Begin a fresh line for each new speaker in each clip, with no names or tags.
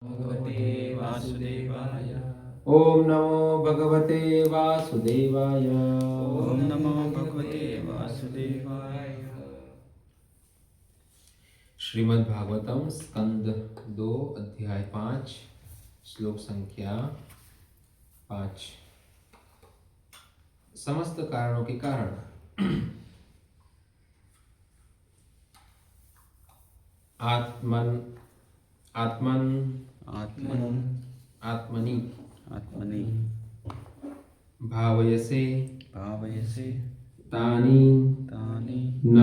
भगवते वासुदेवाय।
ओम नमो भगवते वासुदेवाय।
ओम नमो भगवते वासुदेवाय।
श्रीमद् भागवतम स्कंद 2 अध्याय 5 श्लोक संख्या 5। समस्त कारणों के कारण आत्मन आत्मन
आत्मन
आत्मनि
आत्मनि
भावयसे
भावयसे
तानि
तानि
न
न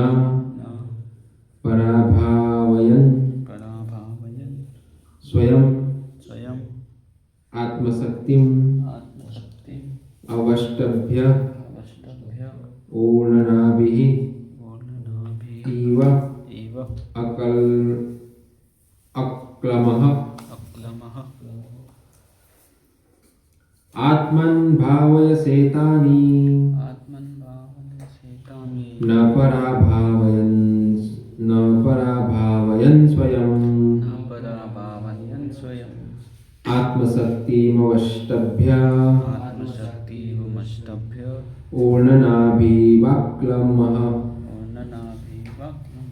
पराभावयन्
पराभावयन्
स्वयं
स्वयं
आत्मशक्तिम्
आत्मशक्तिम्
अवष्टभ्य
अवष्टभ्य
ऊर्णनाभिः
ऊर्णनाभिः
इव
इव
अक्लमः
अक्लमः
आत्मन् भावयसेतानि
आत्मन् भावयसे तानि
न पराभावयन् स्वयं
न पराभावयन् स्वयम्
आत्मशक्तिमवष्टभ्य
आत्मशक्तिमष्टभ्य
ऊर्णनाभिवक्लमः
ऊर्णनाभिवक्लमः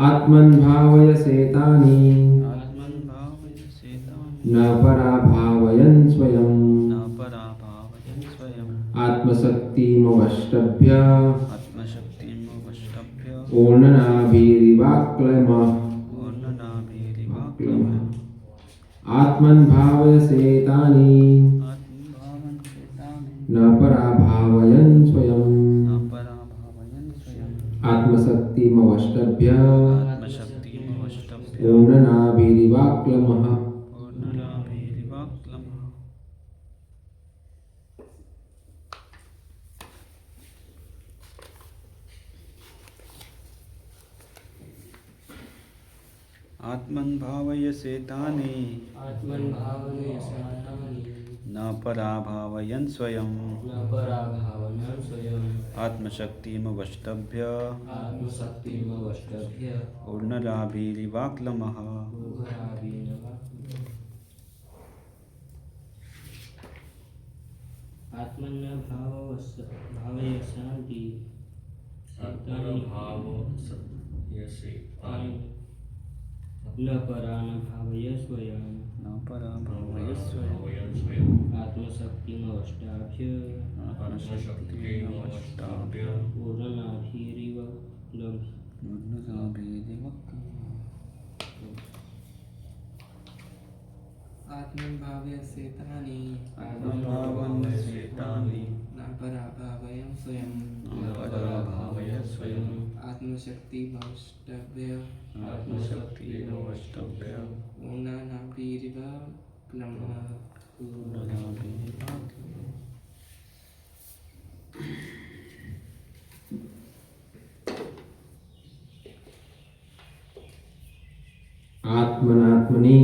आत्मन् भावयसेतानि
आत्मन् भावयसे तानि
न पराभावयन् स्वयं
न पराभावयन् स्वयम्
आत्मशक्तिमवष्टभ्य
आत्मशक्तिमवष्टभ्य
ऊर्णनाभिरिवाक्लमः
ऊर्णनाभिरिवाक्लमः
आत्मन् भावयसेतानि
आत्मन् भावयसे तानि
न पराभावयन् स्वयं
न पराभावयन् स्वयम्
आत्मशक्तिमवष्टभ्य
आत्मशक्तिमवष्टभ्य
ऊर्णनाभिरिवाक्लमः
ऊर्णनाभिरिवाक्लमः आत्मन् भावयसे तानि
आत्मन् भावयसे तानि
न पराभावयन् स्वयं
न पराभावयन् स्वयम्
आत्मशक्तिमवष्टभ्य
आत्मशक्तिमवष्टभ्य
ऊर्णनाभिरिवाक्लमः
आत्मन् भावयसान्ति न परान् भावय स्वयं
न पराभावय स्वयं
आत्मशक्तिमवष्टाभ्य
आत्मशक्तिमवष्टाभ्य ऊर्णनाभिरिवाक्लमः
आत्मन् भावयसे तानि
आत्मन् भावयसे तानि
न पराभावयन् स्वयं
न पराभावय स्वयम्
आत्मशक्तिमवष्टभ्य
आत्मशक्तिमवष्टभ्य
ऊर्णनाभिरिवाक्लमः
ऊर्णनाभिरिवाक्लमः
आत्मनात्मनि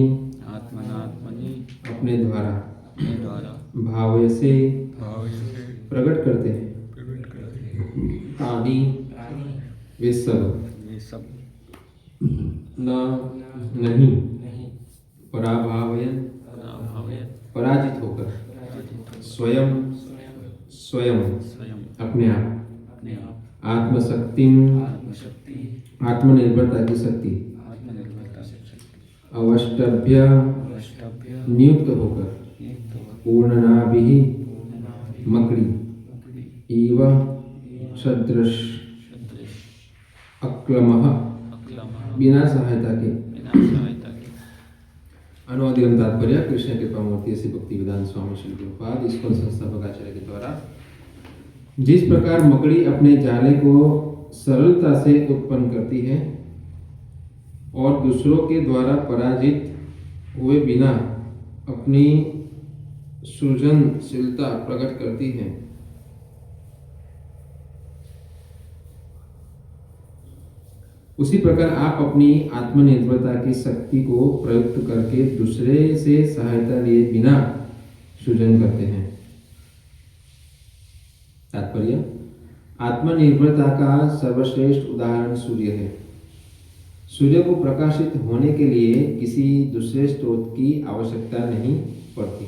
आत्मनात्मनि
अपने द्वारा
अपने द्वारा
भावयसे
भावयसे
प्रकट करते हैं
प्रकट करते हैं
तानि वे सब
ये सब
न नहीं पराभावयन्
पराभावयन्
पराजित होकर
पराजित
स्वयं
स्वयं
अपने आप
अपने आप
आत्मशक्ति
आत्मशक्ति
आत्मनिर्भरता की शक्ति
आत्मनिर्भरता से शक्ति
अवष्टभ्य
अवष्टभ्य
नियुक्त होकर
नियुक्त
पूर्णनाभिः मकड़ी इव सदृश
सदृश
अक्लमः
अक्लमः
बिना सहायता के
बिना सहायता के
अनुवाद एवं तात्पर्य कृष्ण कृपा मूर्ति श्री भक्ति वेदांत स्वामी श्री प्रभुपाद ईश्वर संस्थापक आचार्य के द्वारा जिस प्रकार मकड़ी अपने जाले को सरलता से उत्पन्न करती है और दूसरों के द्वारा पराजित हुए बिना अपनी सृजनशीलता प्रकट करती है, उसी प्रकार आप अपनी आत्मनिर्भरता की शक्ति को प्रयुक्त करके दूसरे से सहायता लिए बिना सृजन करते हैं। तात्पर्य आत्मनिर्भरता का सर्वश्रेष्ठ उदाहरण सूर्य है। सूर्य को प्रकाशित होने के लिए किसी दूसरे स्रोत की आवश्यकता नहीं पड़ती।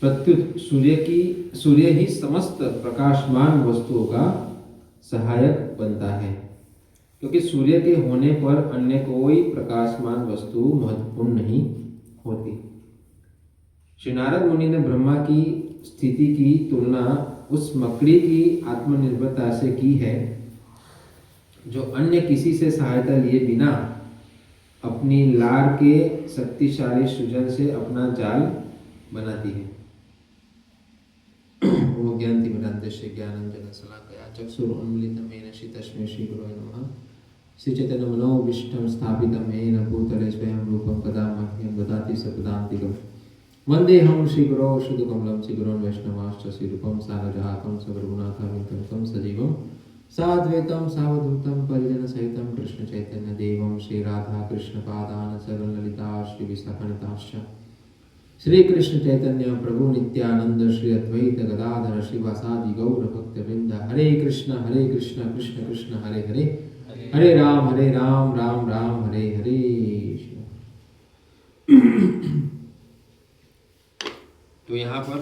प्रत्युत सूर्य ही समस्त प्रकाशमान वस्तुओं का सहायक बनता है, क्योंकि सूर्य के होने पर अन्य कोई प्रकाशमान वस्तु महत्वपूर्ण नहीं होती। श्री नारद मुनि ने ब्रह्मा की स्थिति की तुलना उस मकड़ी की आत्मनिर्भरता से की है, जो अन्य किसी से सहायता लिए बिना अपनी लार के शक्तिशाली सृजन से अपना जाल बनाती है। ओम ज्ञानतिमिरान्धस्य ज्ञानाञ्जनशलाकया चक्षुरुन्मीलितं येन तस्मै श्रीगुरवे नमः। श्रीचैतन्यमनोभीष्टं स्थापितं येन भूतले स्वयं रूपं कदा मह्यं ददाति सपदान्तिकम्। वन्देऽहं श्रीगुरौ श्रीयुतकमलं श्रीगुरोन् वैष्णवांश्च श्रीरूपं सागरजातं सगुरुनाथं तं सजीवं साद्वैतं सावधूतं परिजनसहितं कृष्णचैतन्यदेवं श्रीराधाकृष्णपादान् सगणललिता श्रीविशाखान्वितांश्च श्रीकृष्ण चैतन्य प्रभु नित्यानंद श्री अद्वैत गदाधर श्रीवासादि गौर भक्तवृंद। हरे कृष्ण कृष्ण कृष्ण हरे हरे, हरे राम राम राम हरे हरे। तो यहाँ पर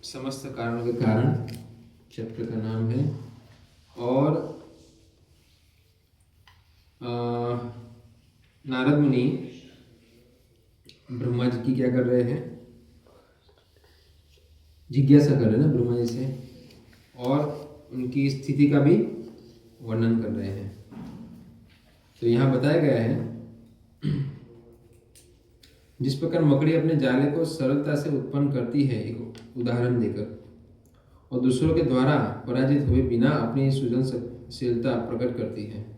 समस्त कारणों के कारण चैप्टर का नाम है। और नारद मुनि ब्रह्मा जी की क्या कर रहे हैं, जिज्ञासा कर रहे हैं ना ब्रह्मा जी से, और उनकी स्थिति का भी वर्णन कर रहे हैं। तो यहाँ बताया गया है, जिस प्रकार मकड़ी अपने जाले को सरलता से उत्पन्न करती है, एक उदाहरण देकर, और दूसरों के द्वारा पराजित हुए बिना अपनी सृजनशीलता प्रकट करती है,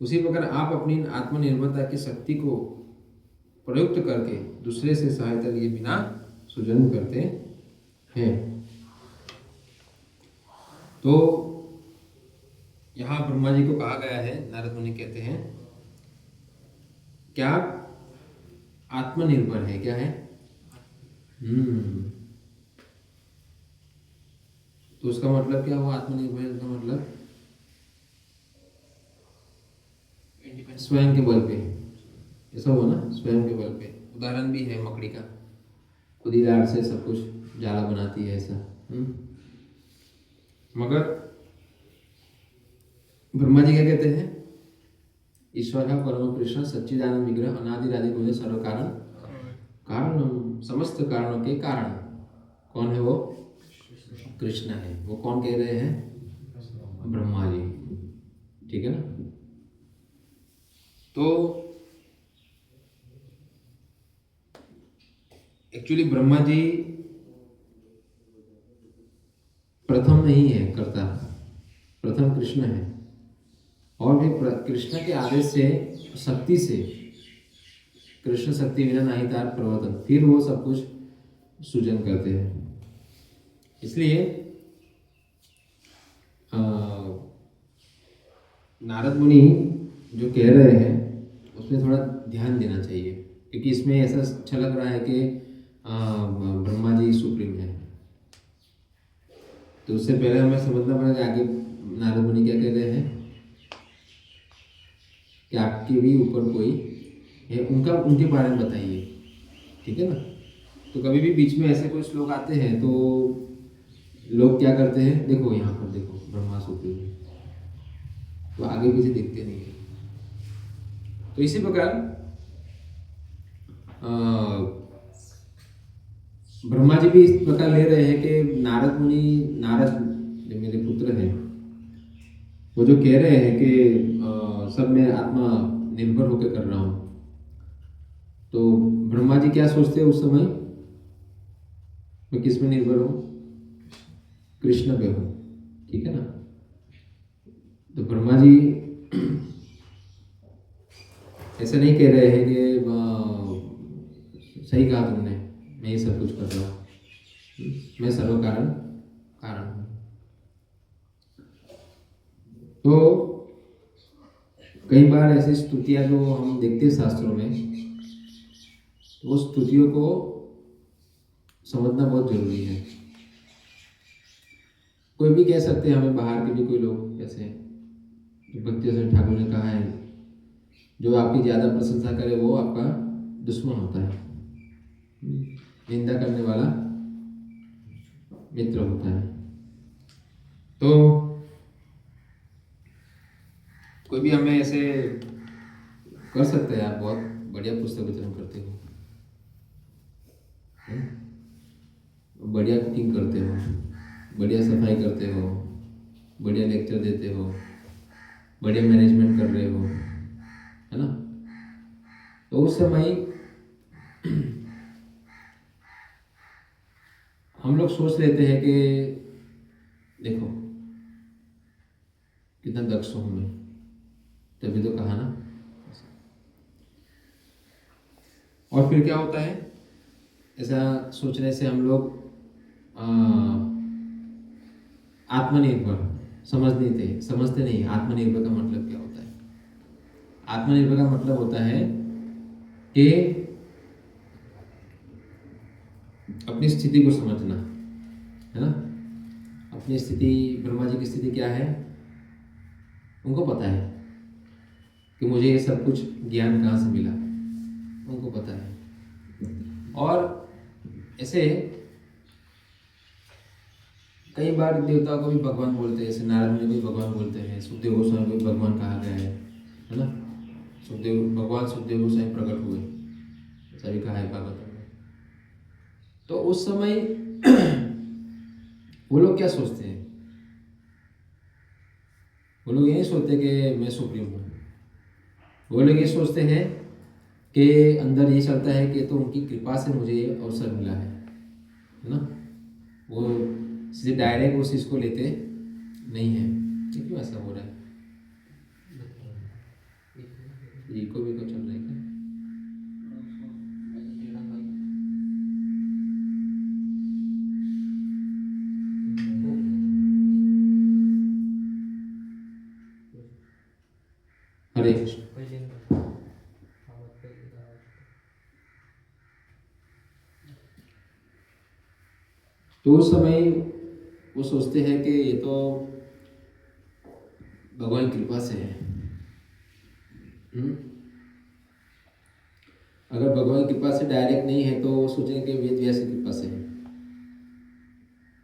उसी प्रकार आप अपनी आत्मनिर्भरता की शक्ति को प्रयुक्त करके दूसरे से सहायता लिए बिना सृजन करते हैं। तो यहाँ ब्रह्मा जी को कहा गया है, नारद मुनि कहते हैं क्या आत्मनिर्भर है, क्या है? तो उसका मतलब क्या हुआ? आत्मनिर्भर का मतलब स्वयं के बल पे, ऐसा हुआ ना, स्वयं के बल पे। उदाहरण भी है मकड़ी का, खुद ही लार से सब कुछ जाला बनाती है, ऐसा। मगर ब्रह्मा जी क्या कहते हैं? ईश्वर है परम कृष्ण सच्चिदानंद विग्रह अनादिरादि गुण सर्व कारण कारण, समस्त कारणों के कारण। कौन है वो? कृष्ण है। वो कौन कह रहे हैं? ब्रह्मा जी, ठीक है ना। तो एक्चुअली ब्रह्मा जी प्रथम नहीं है कर्ता, प्रथम कृष्ण है। और भी कृष्ण के आदेश से, शक्ति से, कृष्ण शक्ति बिना नहीं तार प्रवर्तन, फिर वो सब कुछ सृजन करते हैं। इसलिए नारद मुनि जो कह रहे हैं उसमें थोड़ा ध्यान देना चाहिए, क्योंकि इसमें ऐसा अच्छा लग रहा है कि ब्रह्मा जी सुप्रीम है। तो उससे पहले हमें समझना पड़ेगा आगे नारद मुनि क्या कह रहे हैं, कि आपके भी ऊपर कोई है, उनके बारे में बताइए, ठीक है ना। तो कभी भी बीच में ऐसे कुछ लोग आते हैं तो लोग क्या करते हैं, देखो यहाँ पर देखो ब्रह्मा सुप्रीम है, तो आगे पीछे देखते नहीं है। तो इसी प्रकार ब्रह्मा जी भी इस प्रकार ले रहे हैं कि नारद जो मेरे पुत्र हैं, वो जो कह रहे हैं कि सब मैं आत्मा निर्भर होकर कर रहा हूँ, तो ब्रह्मा जी क्या सोचते हैं उस समय, मैं किस में निर्भर हूँ? कृष्ण पे हूँ, ठीक है ना। तो ब्रह्मा जी ऐसा नहीं कह रहे हैं कि सही कहा तुमने, मैं ये सब कुछ कर रहा हूँ, मैं सर्व कारण हूँ। तो कई बार ऐसी स्तुतियाँ जो हम देखते हैं शास्त्रों में, तो उस स्तुतियों को समझना बहुत जरूरी है। कोई भी कह सकते हैं, हमें बाहर के भी कोई लोग ऐसे हैं। भक्ति सिंह ठाकुर ने कहा है, जो आपकी ज़्यादा प्रशंसा करे वो आपका दुश्मन होता है, निंदा करने वाला मित्र होता है। तो कोई भी हमें ऐसे कर सकता है, आप बहुत बढ़िया पुस्तक वितरण करते हो, बढ़िया कुकिंग करते हो, बढ़िया सफाई करते हो, बढ़िया लेक्चर देते हो, बढ़िया मैनेजमेंट कर रहे हो, है ना। तो उस समय हम लोग सोच लेते हैं कि देखो कितना दक्ष हूं मैं, तभी तो कहा ना। और फिर क्या होता है, ऐसा सोचने से हम लोग आत्मनिर्भर समझते नहीं। आत्मनिर्भर का मतलब क्या होता है? आत्मनिर्भर का मतलब होता है कि अपनी स्थिति को समझना, है ना। अपनी स्थिति, ब्रह्मा जी की स्थिति क्या है, उनको पता है कि मुझे ये सब कुछ ज्ञान कहाँ से मिला, उनको पता है। और ऐसे कई बार देवताओं को भी भगवान बोलते हैं, जैसे नारद मुनि को भगवान बोलते हैं, सुखदेव गोस्वामी को भी भगवान कहा गया है ना। भगवान सुखदेव गोस्वामी प्रकट हुए, ऐसा भी कहा है भागवत में। तो उस समय वो लोग क्या सोचते हैं? वो लोग ये नहीं सोचते कि मैं सुप्रीम हूँ, वो लोग ये सोचते हैं कि अंदर ये चलता है कि तो उनकी कृपा से मुझे ये अवसर मिला है ना। वो सीधे डायरेक्ट उस चीज़ को लेते नहीं है। क्यों ऐसा हो रहा है? इको भी चल रहा है क्या? हरे कृष्ण। तो उस समय वो सोचते हैं कि ये तो भगवान की कृपा से है। अगर भगवान की कृपा से डायरेक्ट नहीं है तो वो सोचेंगे कि वेद व्यास की कृपा से है।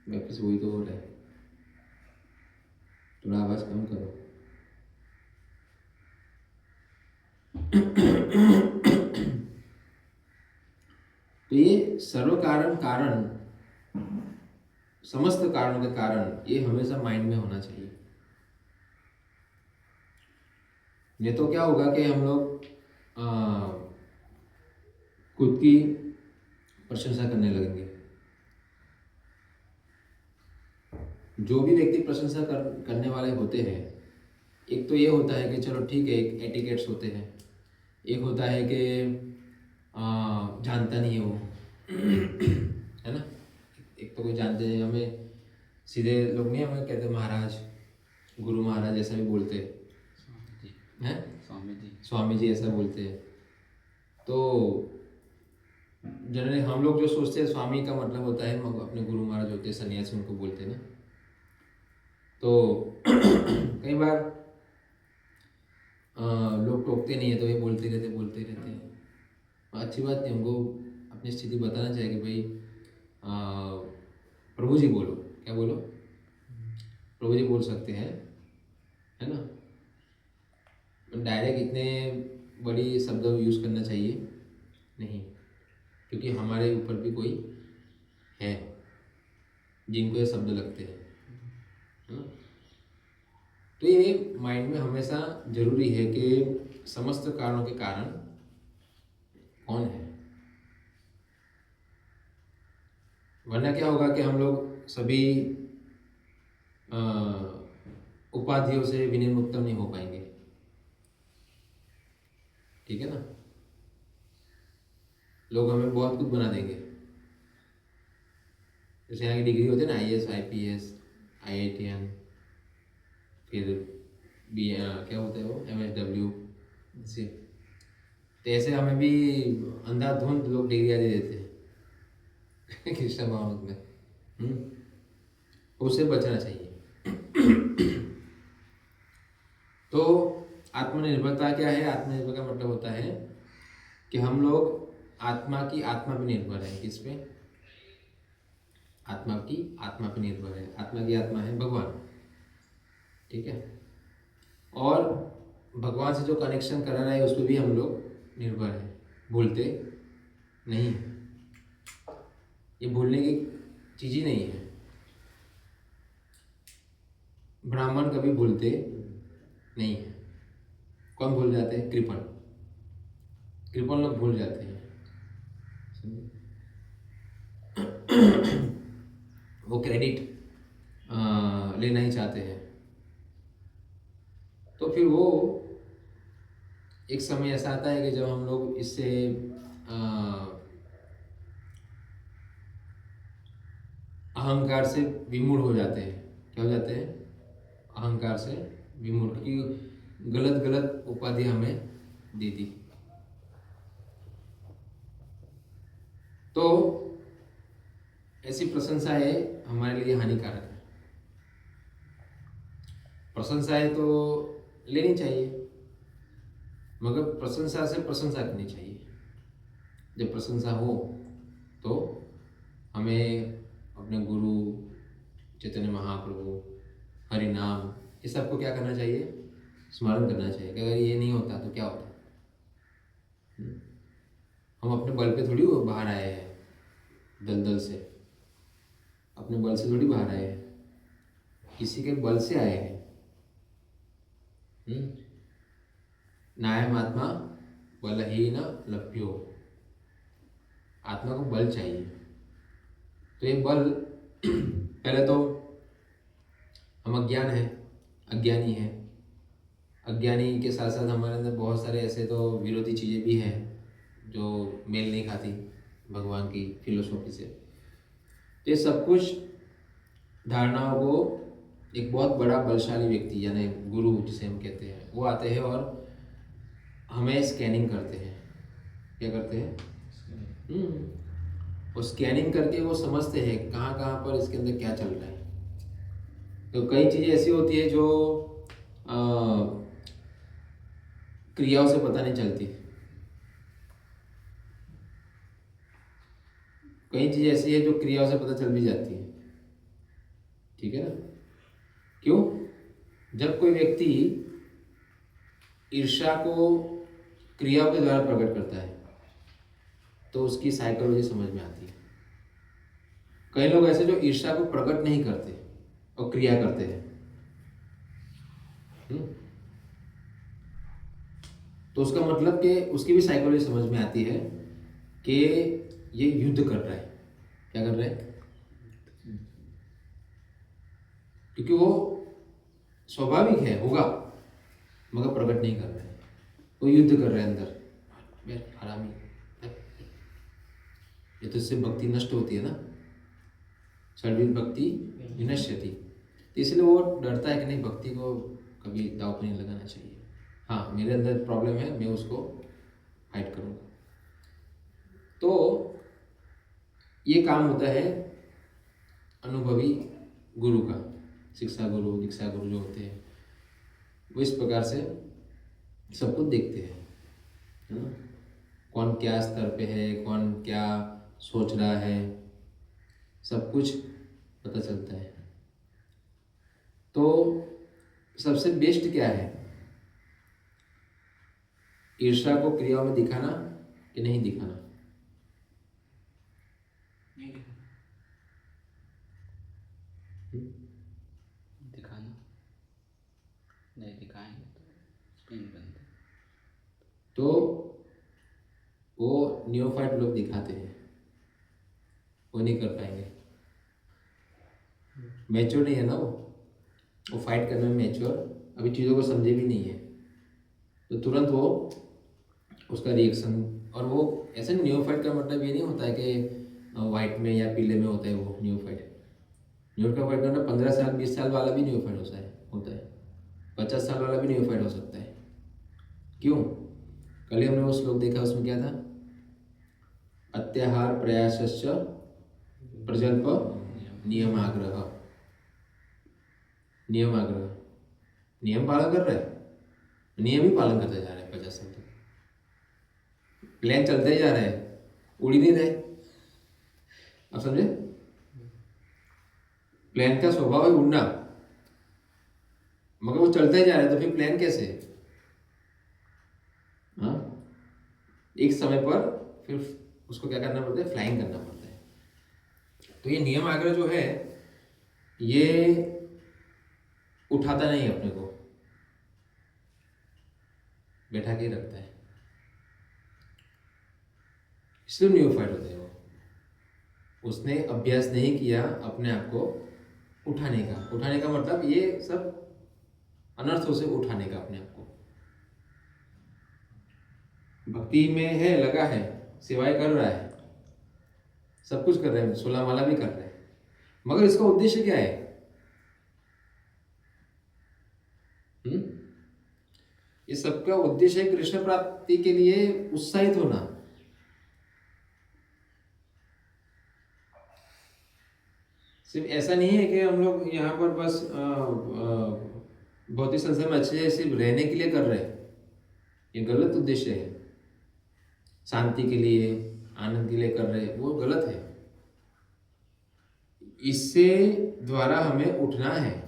वापस वही तो हो रहा है। थोड़ा आवाज कम करो। तो ये सर्व कारण कारण, समस्त कारणों के कारण, ये हमेशा माइंड में होना चाहिए। नहीं तो क्या होगा कि हम लोग खुद की प्रशंसा करने लगेंगे। जो भी व्यक्ति प्रशंसा करने वाले होते हैं, एक तो ये होता है कि चलो ठीक है, एक एटिकेट्स होते हैं, एक होता है कि जानता नहीं है वो, है ना। एक तो कोई जानते हैं, हमें सीधे लोग नहीं हमें कहते महाराज, गुरु महाराज ऐसा भी बोलते हैं, स्वामी जी ऐसा बोलते हैं। तो जनरली हम लोग जो सोचते हैं स्वामी का मतलब होता है अपने गुरु महाराज होते हैं, सन्यासी, उनको बोलते हैं ना। तो कई बार लोग टोकते नहीं है तो ये बोलते रहते हैं। अच्छी बात नहीं, हमको अपनी स्थिति बताना चाहिए कि भाई प्रभु जी बोलो, क्या बोलो, प्रभु जी बोल सकते हैं, है ना। डायरेक्ट इतने बड़ी शब्द यूज़ करना चाहिए नहीं, क्योंकि हमारे ऊपर भी कोई है जिनको ये शब्द लगते हैं, है ना। तो ये माइंड में हमेशा जरूरी है कि समस्त कारणों के कारण कौन है। वरना क्या होगा कि हम लोग सभी उपाधियों से विनिर्मुक्त नहीं हो पाएंगे, ठीक है ना। लोग हमें बहुत कुछ बना देंगे। जैसे यहाँ की डिग्री होती है ना, IAS, IPS, IITN, फिर क्या होता है वो MSW से। तो ऐसे हमें भी अंधाधुंध लोग डिग्रियाँ दे देते हैं कृष्ण भावनात्मक में। उससे बचना चाहिए। तो आत्मनिर्भरता क्या है? आत्मनिर्भर का मतलब होता है कि हम लोग आत्मा की आत्मा पे निर्भर है। किस पे? आत्मा की आत्मा पे निर्भर है। आत्मा की आत्मा है भगवान, ठीक है। और भगवान से जो कनेक्शन करा रहा है उस पर भी हम लोग निर्भर हैं, भूलते नहीं। ये भूलने की चीज़ ही नहीं है। ब्राह्मण कभी भूलते नहीं है। कौन भूल जाते हैं? कृपण। कृपण लोग भूल जाते हैं। वो क्रेडिट लेना ही चाहते हैं। तो फिर वो एक समय ऐसा आता है कि जब हम लोग इससे अहंकार से विमूढ़ हो जाते हैं। क्या हो जाते हैं? अहंकार से विमूढ़, की गलत गलत उपाधि हमें दे दी। तो ऐसी प्रशंसाएं हमारे लिए हानिकारक है। प्रशंसाएं तो लेनी चाहिए, मगर प्रशंसा से प्रशंसा करनी चाहिए। जब प्रशंसा हो तो हमें अपने गुरु चैतन्य महाप्रभु, हरि नाम, ये सबको क्या करना चाहिए? स्मरण करना चाहिए। कि अगर ये नहीं होता तो क्या होता? हम अपने बल पे थोड़ी बाहर आए हैं, दलदल से अपने बल से थोड़ी बाहर आए हैं, किसी के बल से आए हैं। नायम आत्मा बलहीन लभ्यो। आत्मा को बल चाहिए। तो ये बल पहले तो हम अज्ञान है, अज्ञानी है। अज्ञानी के साथ साथ हमारे अंदर बहुत सारे ऐसे तो विरोधी चीज़ें भी हैं जो मेल नहीं खाती भगवान की फिलोसॉफी से। तो ये सब कुछ धारणाओं को एक बहुत बड़ा बलशाली व्यक्ति यानी गुरु जिसे हम कहते हैं, वो आते हैं और हमें स्कैनिंग करते हैं। क्या करते हैं? वो स्कैनिंग करके वो समझते हैं कहाँ कहाँ पर इसके अंदर क्या चल रहा है। तो कई चीज़ें ऐसी होती है जो क्रियाओं से पता नहीं चलती। कई चीज़ें ऐसी है जो क्रियाओं से पता चल भी जाती है, ठीक है ना। क्यों? जब कोई व्यक्ति ईर्ष्या को क्रियाओं के द्वारा प्रकट करता है तो उसकी साइकोलॉजी समझ में आती है। कई लोग ऐसे जो ईर्ष्या को प्रकट नहीं करते और क्रिया करते हैं, तो उसका मतलब कि उसकी भी साइकोलॉजी समझ में आती है कि ये युद्ध कर रहा है। क्या कर रहा है? क्योंकि वो स्वाभाविक है, होगा, मगर प्रकट नहीं कर रहा है। वो युद्ध कर रहा है अंदर, मैं हरामी। ये तो इससे भक्ति नष्ट होती है ना, सर्वित भक्ति विनश्यति। तो इसलिए वो डरता है कि नहीं, भक्ति को कभी दाव पर नहीं लगाना चाहिए। हाँ, मेरे अंदर प्रॉब्लम है, मैं उसको हाइड करूँगा। तो ये काम होता है अनुभवी गुरु का। शिक्षा गुरु, दीक्षा गुरु जो होते हैं वो इस प्रकार से सब कुछ देखते हैं, है ना। कौन क्या स्तर पे है, कौन क्या सोच रहा है, सब कुछ पता चलता है। तो सबसे बेस्ट क्या है? ईर्ष्या को क्रियाओं में दिखाना कि नहीं दिखाना?
दिखाना। नहीं दिखाएंगे तो स्पिन बनते।
तो वो नियोफाइट लोग दिखाते हैं, वो नहीं कर पाएंगे। मैच्योर नहीं है ना वो फाइट करने में मैच्योर, अभी चीज़ों को समझे भी नहीं है, तो तुरंत वो उसका रिएक्शन। और वो ऐसे नियोफाइट का मतलब ये नहीं होता है कि वाइट में या पीले में होता है वो नियोफाइट। नियोफाइट करना 15 साल 20 साल वाला भी नियोफाइट होता है, 50 साल वाला भी नियोफाइट हो सकता है। क्यों? कल ही हमने वो श्लोक देखा, उसमें क्या था? अत्याहार प्रयासश्च प्रजल्प नियमाग्रह। नियम आग्रह, नियम पालन कर रहा है, नियम ही पालन करते जा रहे हैं 50 साल तक। प्लेन चलते ही जा रहे हैं, उड़ ही नहीं रहे। आप समझे? प्लेन का स्वभाव है उड़ना, मगर वो चलते ही जा रहे हैं, तो फिर प्लेन कैसे? हाँ, एक समय पर फिर उसको क्या करना पड़ता है? फ्लाइंग करना पड़ता है। तो ये नियम आग्रह जो है ये उठाता नहीं अपने को, बैठा के रखता है, इसलिए न्यूफाइट होते हैं वो। उसने अभ्यास नहीं किया अपने आप को उठाने का। उठाने का मतलब ये सब अनर्थों से उठाने का अपने आप को। भक्ति में है, लगा है, सेवाएं कर रहा है, सब कुछ कर रहे हैं, 16 माला भी कर रहे हैं, मगर इसका उद्देश्य क्या है? इस सबका उद्देश्य है कृष्ण प्राप्ति के लिए उत्साहित होना। सिर्फ ऐसा नहीं है कि हम लोग यहाँ पर बस भौतिक संसार में अच्छे सिर्फ रहने के लिए कर रहे हैं, ये गलत उद्देश्य है। शांति के लिए, आनंद के लिए कर रहे हैं, वो गलत है। इससे द्वारा हमें उठना है।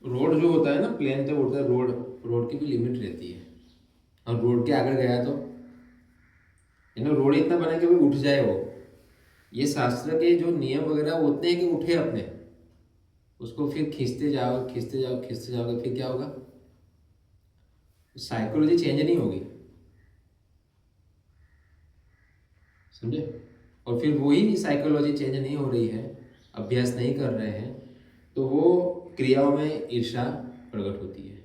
रोड जो होता है ना, प्लेन जब उड़ता है, रोड की भी लिमिट रहती है, और रोड के आगे गया तो रोड इतना बना कि भाई उठ जाए वो। ये शास्त्र के जो नियम वगैरह होते हैं कि उठे अपने, उसको फिर खींचते जाओ, खींचते जाओ, खींचते जाओगे, फिर क्या होगा? साइकोलॉजी चेंज नहीं होगी, समझे? और फिर वही साइकोलॉजी चेंज नहीं हो रही है, अभ्यास नहीं कर रहे हैं, तो वो क्रियाओं में ईर्ष्या प्रकट होती है।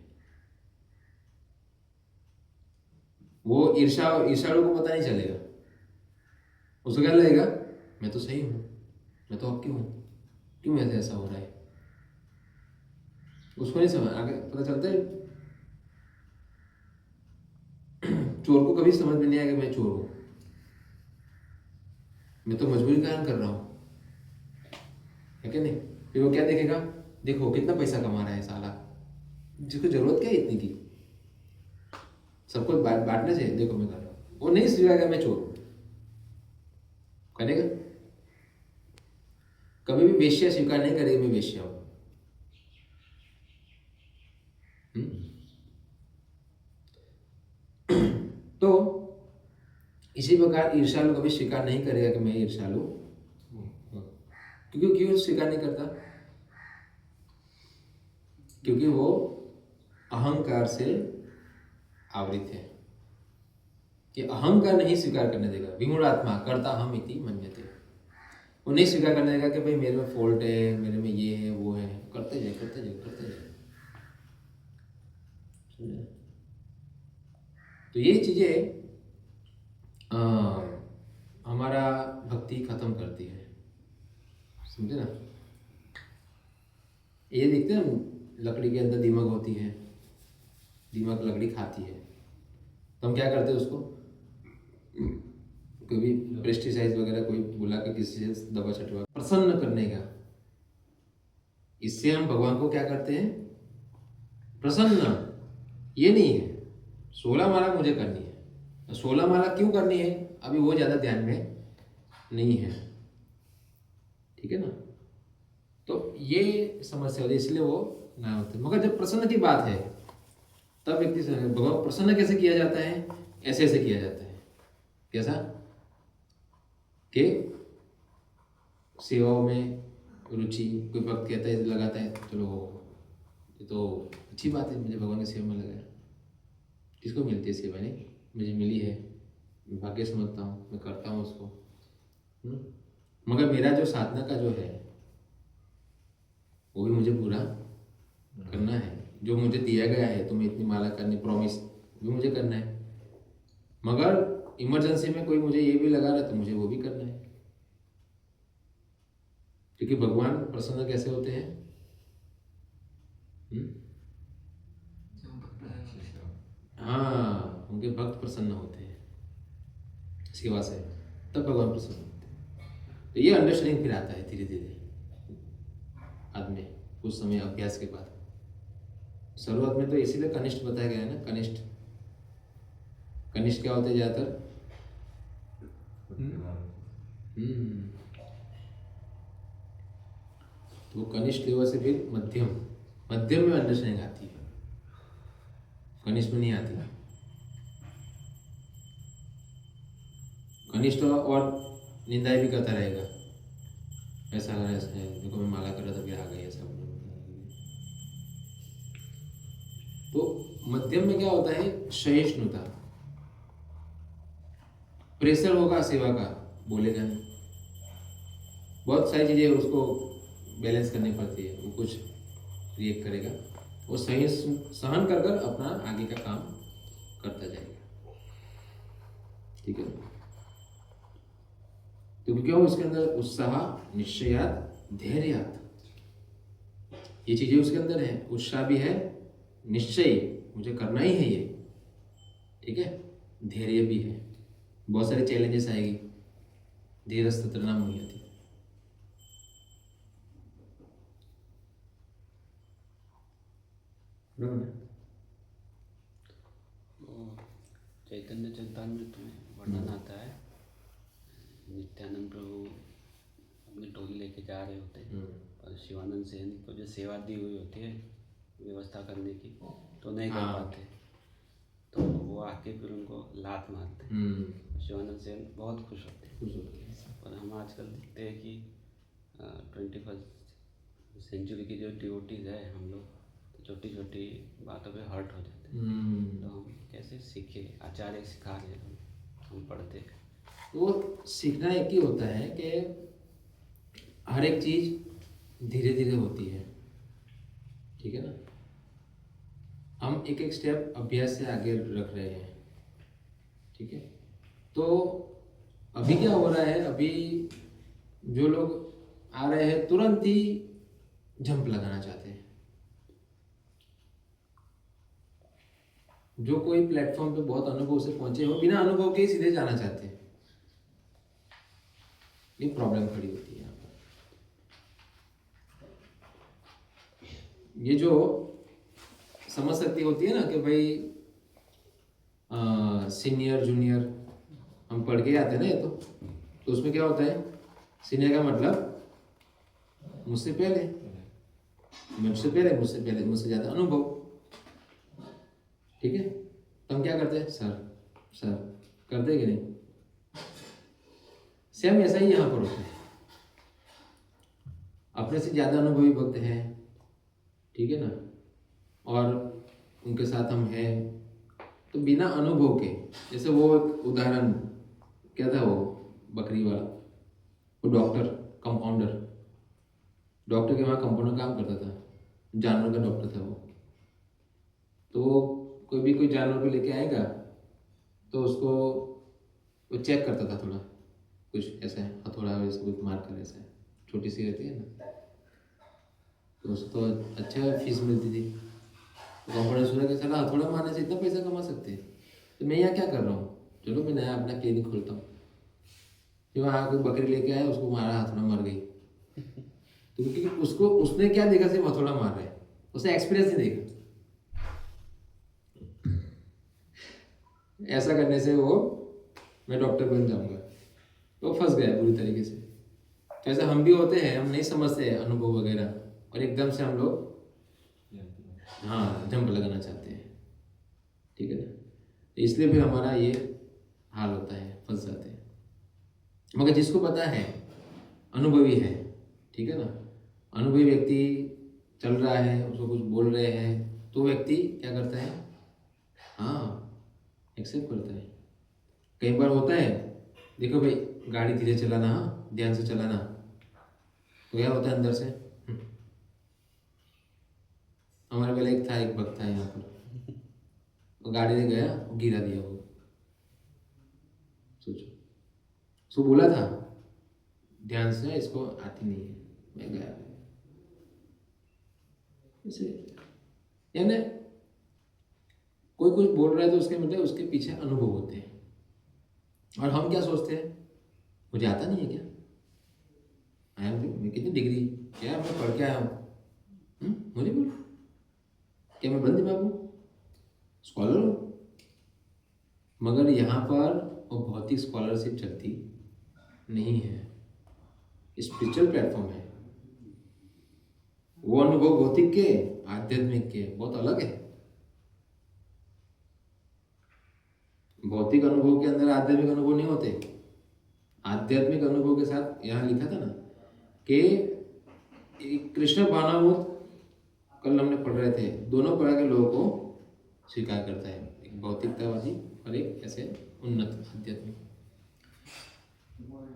वो ईर्ष्यालु को पता नहीं चलेगा, उसको क्या लगेगा? मैं तो सही हूँ, मैं तो अब क्यों ऐसे ऐसा हो रहा है? उसको नहीं समझ, आगे पता चलता है। चोर को कभी समझ में नहीं आएगा मैं चोर हूँ, मैं तो मजबूरी के कारण कर रहा हूँ, है क्या नहीं? फिर वो क्या देखेगा? देखो कितना पैसा कमा रहा है साला, जिसको जरूरत क्या है इतनी की, सबको बांटने से, देखो मैं कर रहा हूँ। वो नहीं स्वीकारेगा मैं चोर हूँ, करेगा? कभी भी वेश्या स्वीकार नहीं करेगी मैं वेश्या हूँ। तो इसी प्रकार ईर्ष्यालु कभी स्वीकार नहीं करेगा कि मैं ईर्ष्यालु हूँ। क्यों स्वीकार नहीं करता? क्योंकि वो अहंकार से आवृत है। ये अहंकार नहीं स्वीकार करने देगा। विमूढ़ात्मा कर्ता हम इति मन्यते, वो नहीं स्वीकार करने देगा कि भाई मेरे में फॉल्ट है, मेरे में ये है, वो है। करते जाए। तो ये चीजें हमारा भक्ति खत्म करती है, समझे ना? ये देखते हैं, लकड़ी के अंदर दीमक होती है, दीमक लकड़ी खाती है, तो हम क्या करते हैं? उसको कभी पेस्टिसाइड वगैरह कोई बुला के किसी से दवा छटवा प्रसन्न करने का। इससे हम भगवान को क्या करते हैं? प्रसन्न। ये नहीं है 16 माला मुझे करनी है, 16 माला क्यों करनी है अभी वो ज्यादा ध्यान में नहीं है, ठीक है ना? तो ये समस्या होती है, इसलिए वो ना होते। मगर जब प्रसन्न की बात है तब व्यक्ति से भगवान प्रसन्न कैसे किया जाता है? ऐसे किया जाता है। कैसा? कि सेवाओं में रुचि, कोई भक्त कहता है लगाता है, चलो ये तो अच्छी बात है, मुझे भगवान की सेवा में लगाया। किसको मिलती है सेवा? नहीं, मुझे मिली है, मैं भाग्य समझता हूँ, मैं करता हूँ उसको। मगर मेरा जो साधना का जो है वो भी मुझे पूरा करना है। जो मुझे दिया गया है, तुम्हें इतनी माला करनी, प्रॉमिस भी मुझे करना है। मगर इमरजेंसी में कोई मुझे ये भी लगा रहा है तो मुझे वो भी करना है। क्योंकि भगवान प्रसन्न कैसे होते हैं? हाँ, उनके भक्त प्रसन्न होते हैं सेवा से। तब भगवान प्रसन्न होते हैं। तो ये अंडरस्टैंडिंग फिर आता है धीरे धीरे आदमी कुछ समय अभ्यास के बाद। शुरुआत में तो इसीलिए कनिष्ठ बताया गया है ना, कनिष्ठ। कनिष्ठ क्या होते हैं ज्यादातर? तो वो कनिष्ठ लेवल से फिर मध्यम, मध्यम में अंडरस्टैंडिंग आती है, कनिष्ठ में नहीं आती। कनिष्ठ और निंदाई भी करता रहेगा, ऐसा है देखो मैं माला कर रहा था फिर आ गई ऐसा। तो मध्यम में क्या होता है? सहिष्णुता। प्रेशर होगा सेवा का, बोलेगा नहीं, बहुत सारी चीजें उसको बैलेंस करनी पड़ती है, वो कुछ रिएक्ट करेगा, वो सही सहन कर कर अपना आगे का काम करता जाएगा। ठीक है, तो क्यों उसके अंदर उत्साह, निश्चयात, धैर्यात, ये चीजें उसके अंदर है। उत्साह भी है, निश्चय मुझे करना ही है ये, ठीक है, धैर्य भी है। बहुत सारे चैलेंजेस आएगी, धीरज तत्र नाम हुई आती।
चैतन्य चरितामृत में वर्णन आता है, नित्यानंद प्रभु अपनी टोली लेके जा रहे होते हैं और शिवानंद सेन को जो सेवा दी हुई होती है व्यवस्था करने की, तो नहीं कर पाते, तो वो आके फिर उनको लात मारते हैं। शिवानंद सेन बहुत खुश होते हैं। और हम आजकल देखते हैं कि 21st सेंचुरी की जो डिवोटीज है हम लोग, तो छोटी छोटी बातों पे हर्ट हो जाते हैं। तो हम कैसे सीखे? आचार्य सिखा रहे हैं, हम पढ़ते हैं।
वो सीखना एक ही होता है कि हर एक चीज धीरे धीरे होती है, ठीक है ना। हम एक एक स्टेप अभ्यास से आगे रख रहे हैं, ठीक है। तो अभी क्या हो रहा है, अभी जो लोग आ रहे हैं तुरंत ही जंप लगाना चाहते हैं। जो कोई प्लेटफॉर्म पे बहुत अनुभव से पहुंचे हो, बिना अनुभव के ही सीधे जाना चाहते हैं। ये प्रॉब्लम खड़ी होती है यहाँ पर। ये जो समझ सकती होती है ना कि भाई सीनियर जूनियर हम पढ़ के आते हैं ना, ये तो उसमें क्या होता है, सीनियर का मतलब मुझसे पहले, मुझसे ज़्यादा अनुभव, ठीक है। तो हम क्या करते हैं, सर करते हैं कि नहीं? सेम ऐसा ही यहाँ पर होता है। अपने से ज़्यादा अनुभवी भक्त हैं, ठीक है ना, और उनके साथ हम हैं, तो बिना अनुभव के, जैसे वो एक उदाहरण क्या था, वो बकरी वाला, वो डॉक्टर कंपाउंडर, डॉक्टर के वहाँ कंपाउंडर काम करता था, जानवर का डॉक्टर था वो। तो कोई भी कोई जानवर को लेके आएगा तो उसको वो चेक करता था, थोड़ा कुछ ऐसा हथौड़ा वैसे कुछ मार कर, ऐसा छोटी सी रहती है ना, तो उसको अच्छा फीस मिलती थी। तो कंपाउंडर सुना कि चला हथौड़ा मारने से इतना पैसा कमा सकते हैं, तो मैं यहाँ क्या कर रहा हूँ, चलो मैं नया अपना क्लिनिक खोलता हूँ। फिर वहाँ कोई बकरी लेके आया, उसको मारा, हथौड़ा मर गई। तो क्योंकि उसको उसने क्या देखा, सिर्फ हथौड़ा मार रहा है, उसे एक्सपीरियंस नहीं देखा। ऐसा करने से वो मैं डॉक्टर बन जाऊंगा, तो फंस गया पूरी तरीके से। तो ऐसा हम भी होते हैं, हम नहीं समझते हैं अनुभव वगैरह, और एकदम से हम लोग जंप लगाना चाहते हैं, ठीक है ना। तो इसलिए फिर हमारा ये हाल होता है, फंस जाते हैं। मगर जिसको पता है, अनुभवी है, ठीक है ना, अनुभवी व्यक्ति चल रहा है, उसको कुछ बोल रहे हैं, तो व्यक्ति क्या करता है, एक्सेप्ट करता है। कई बार होता है, देखो भाई गाड़ी धीरे चलाना, ध्यान से चलाना, तो क्या होता है अंदर से, हमारे पहले एक भक्त था यहाँ पर, वो गाड़ी में गया, वो गिरा दिया, वो सोचो, उसको बोला था ध्यान से, इसको आती नहीं है, मैं गया। यानी कोई कुछ बोल रहा है तो उसके मतलब उसके पीछे अनुभव होते हैं। और हम क्या सोचते हैं, मुझे आता नहीं है क्या? आया मैं कितनी डिग्री क्या मैं पढ़ के आया हूँ? मुझे बोलो क्या मैं बंद दिमाग हूँ? स्कॉलर हूँ? मगर यहाँ पर वो भौतिक स्कॉलरशिप चलती नहीं है, स्पिरिचुअल प्लेटफॉर्म है। वो अनुभव भौतिक के आध्यात्मिक के बहुत अलग है। भौतिक अनुभव के अंदर आध्यात्मिक अनुभव नहीं होते। आध्यात्मिक अनुभव के साथ यहाँ लिखा था ना कि कृष्ण भावनामूर्त, कल हमने पढ़ रहे थे, दोनों प्रकार के लोगों को स्वीकार करता है, एक भौतिकतावादी और एक ऐसे उन्नत आध्यात्मिक।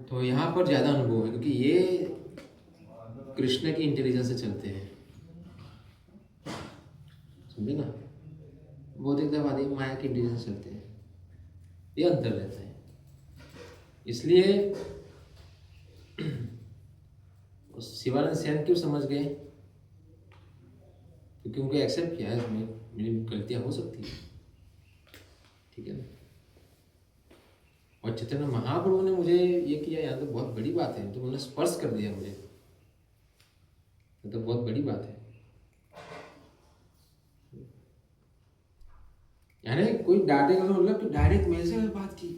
तो यहाँ पर ज़्यादा अनुभव है क्योंकि ये कृष्ण की इंटेलिजेंस से चलते हैं, समझे ना। भौतिकतावादी माया की इंटेलिजेंस से चलते हैं, ये अंतर रहता है। इसलिए शिवानंद सेन क्यों समझ गए? क्योंकि उनको एक्सेप्ट किया है मेरी गलतियां हो सकती है, ठीक है ना। और चैतन्य महाप्रभु ने मुझे ये किया, यहाँ तो बहुत बड़ी बात है, तो उन्होंने स्पर्श कर दिया मुझे, तो बहुत बड़ी बात है। यानी कोई डांटेगा तो मतलब कि डायरेक्ट मेरे से बात की,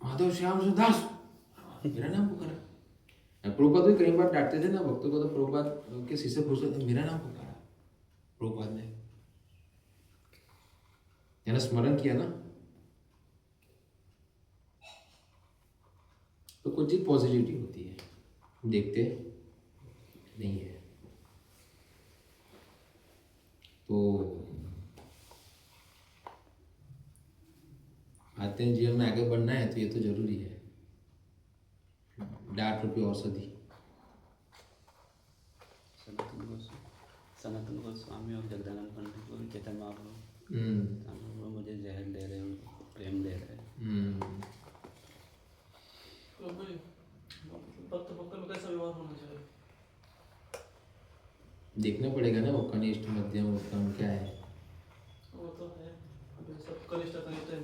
माधव श्याम सुदास मेरा नाम पुकारा। प्रभुपाद भी कई बार डांटते थे ना भक्तों को, तो प्रभुपाद के शिष्य पूछते थे मेरा नाम पुकारा प्रभुपाद ने, यानी स्मरण किया ना, तो कुछ चीज पॉजिटिविटी होती है, देखते नहीं है। तो आध्यात्मिक जीवन में आगे बढ़ना है तो ये तो जरूरी है, डांट रूपी औषधि।
सनातन गोस्वामी और जगदानंद पंडित को भी चेतन महाप्रभु मुझे जहर दे रहे हैं, उनको प्रेम दे रहे हैं।
भक्त में कैसा व्यवहार होना चाहिए?
देखना पड़ेगा ना वो कनिष्ठ मध्यम उत्तम क्या है।
वो तो है, अभी सब कनिष्ठ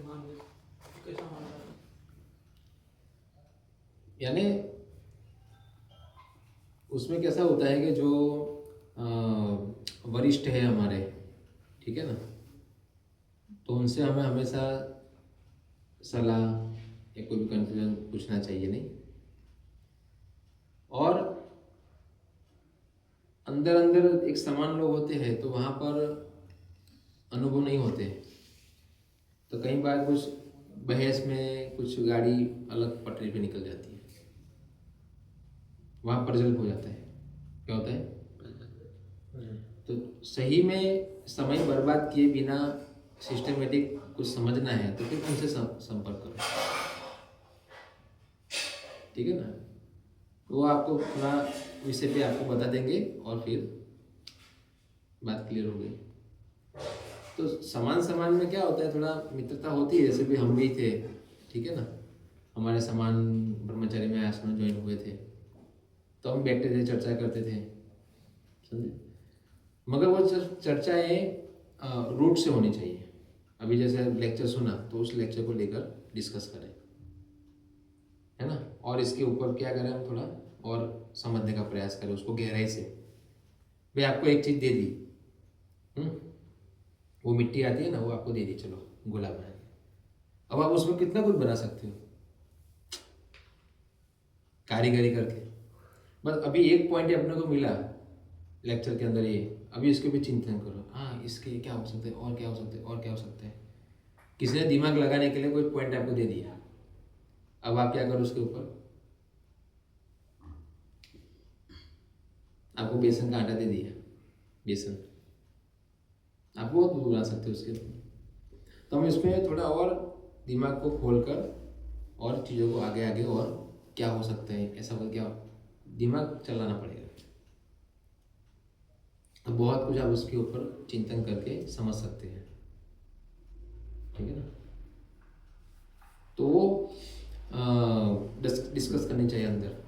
मान ले, कैसा मानना है?
यानी उसमें कैसा होता है कि जो वरिष्ठ है हमारे, ठीक है ना, तो उनसे हमें हमेशा सलाह या कोई भी कंफ्यूजन पूछना चाहिए नहीं। और अंदर अंदर एक समान लोग होते हैं तो वहाँ पर अनुभव नहीं होते, तो कई बार कुछ बहस में कुछ गाड़ी अलग पटरी पे निकल जाती है, वहाँ प्रज्वल हो जाता है। क्या होता है? तो सही में समय बर्बाद किए बिना सिस्टमेटिक कुछ समझना है तो फिर उनसे संपर्क करो, ठीक है ना। वो आपको पूरा विषय पे आपको बता देंगे और फिर बात क्लियर हो गई। तो समान में क्या होता है, थोड़ा मित्रता होती है, जैसे भी हम भी थे, ठीक है ना, हमारे समान ब्रह्मचारी में आश्रम ज्वाइन हुए थे, तो हम बैठते थे, चर्चा करते थे, समझे। मगर वो चर्चाएं रूट से होनी चाहिए। अभी जैसे लेक्चर सुना तो उस लेक्चर को लेकर डिस्कस करें, है ना, और इसके ऊपर क्या करें, हम थोड़ा और समझने का प्रयास करें उसको गहराई से। भाई आपको एक चीज़ दे दी, वो मिट्टी आती है ना, वो आपको दे दी, चलो गोला बना, अब आप उसमें कितना कुछ बना सकते हो कारीगरी करके। बस अभी एक पॉइंट अपने को मिला लेक्चर के अंदर, ये अभी इसके भी चिंतन करो, हाँ इसके क्या हो सकते हैं, और क्या हो सकते हैं, और क्या हो सकते हैं। किसी ने दिमाग लगाने के लिए कोई पॉइंट आपको दे दिया, अब आप क्या करो उसके ऊपर, आपको बेसन का आटा दे दिया, बेसन आप बहुत कुछ बना सकते हो उसके ऊपर। तो हम इसमें थोड़ा और दिमाग को खोलकर और चीज़ों को आगे आगे और क्या हो सकता है, ऐसा बोल क्या दिमाग चलाना पड़ेगा। तो बहुत कुछ आप उसके ऊपर चिंतन करके समझ सकते हैं, ठीक है ना। तो वो डिस्कस करनी चाहिए अंदर,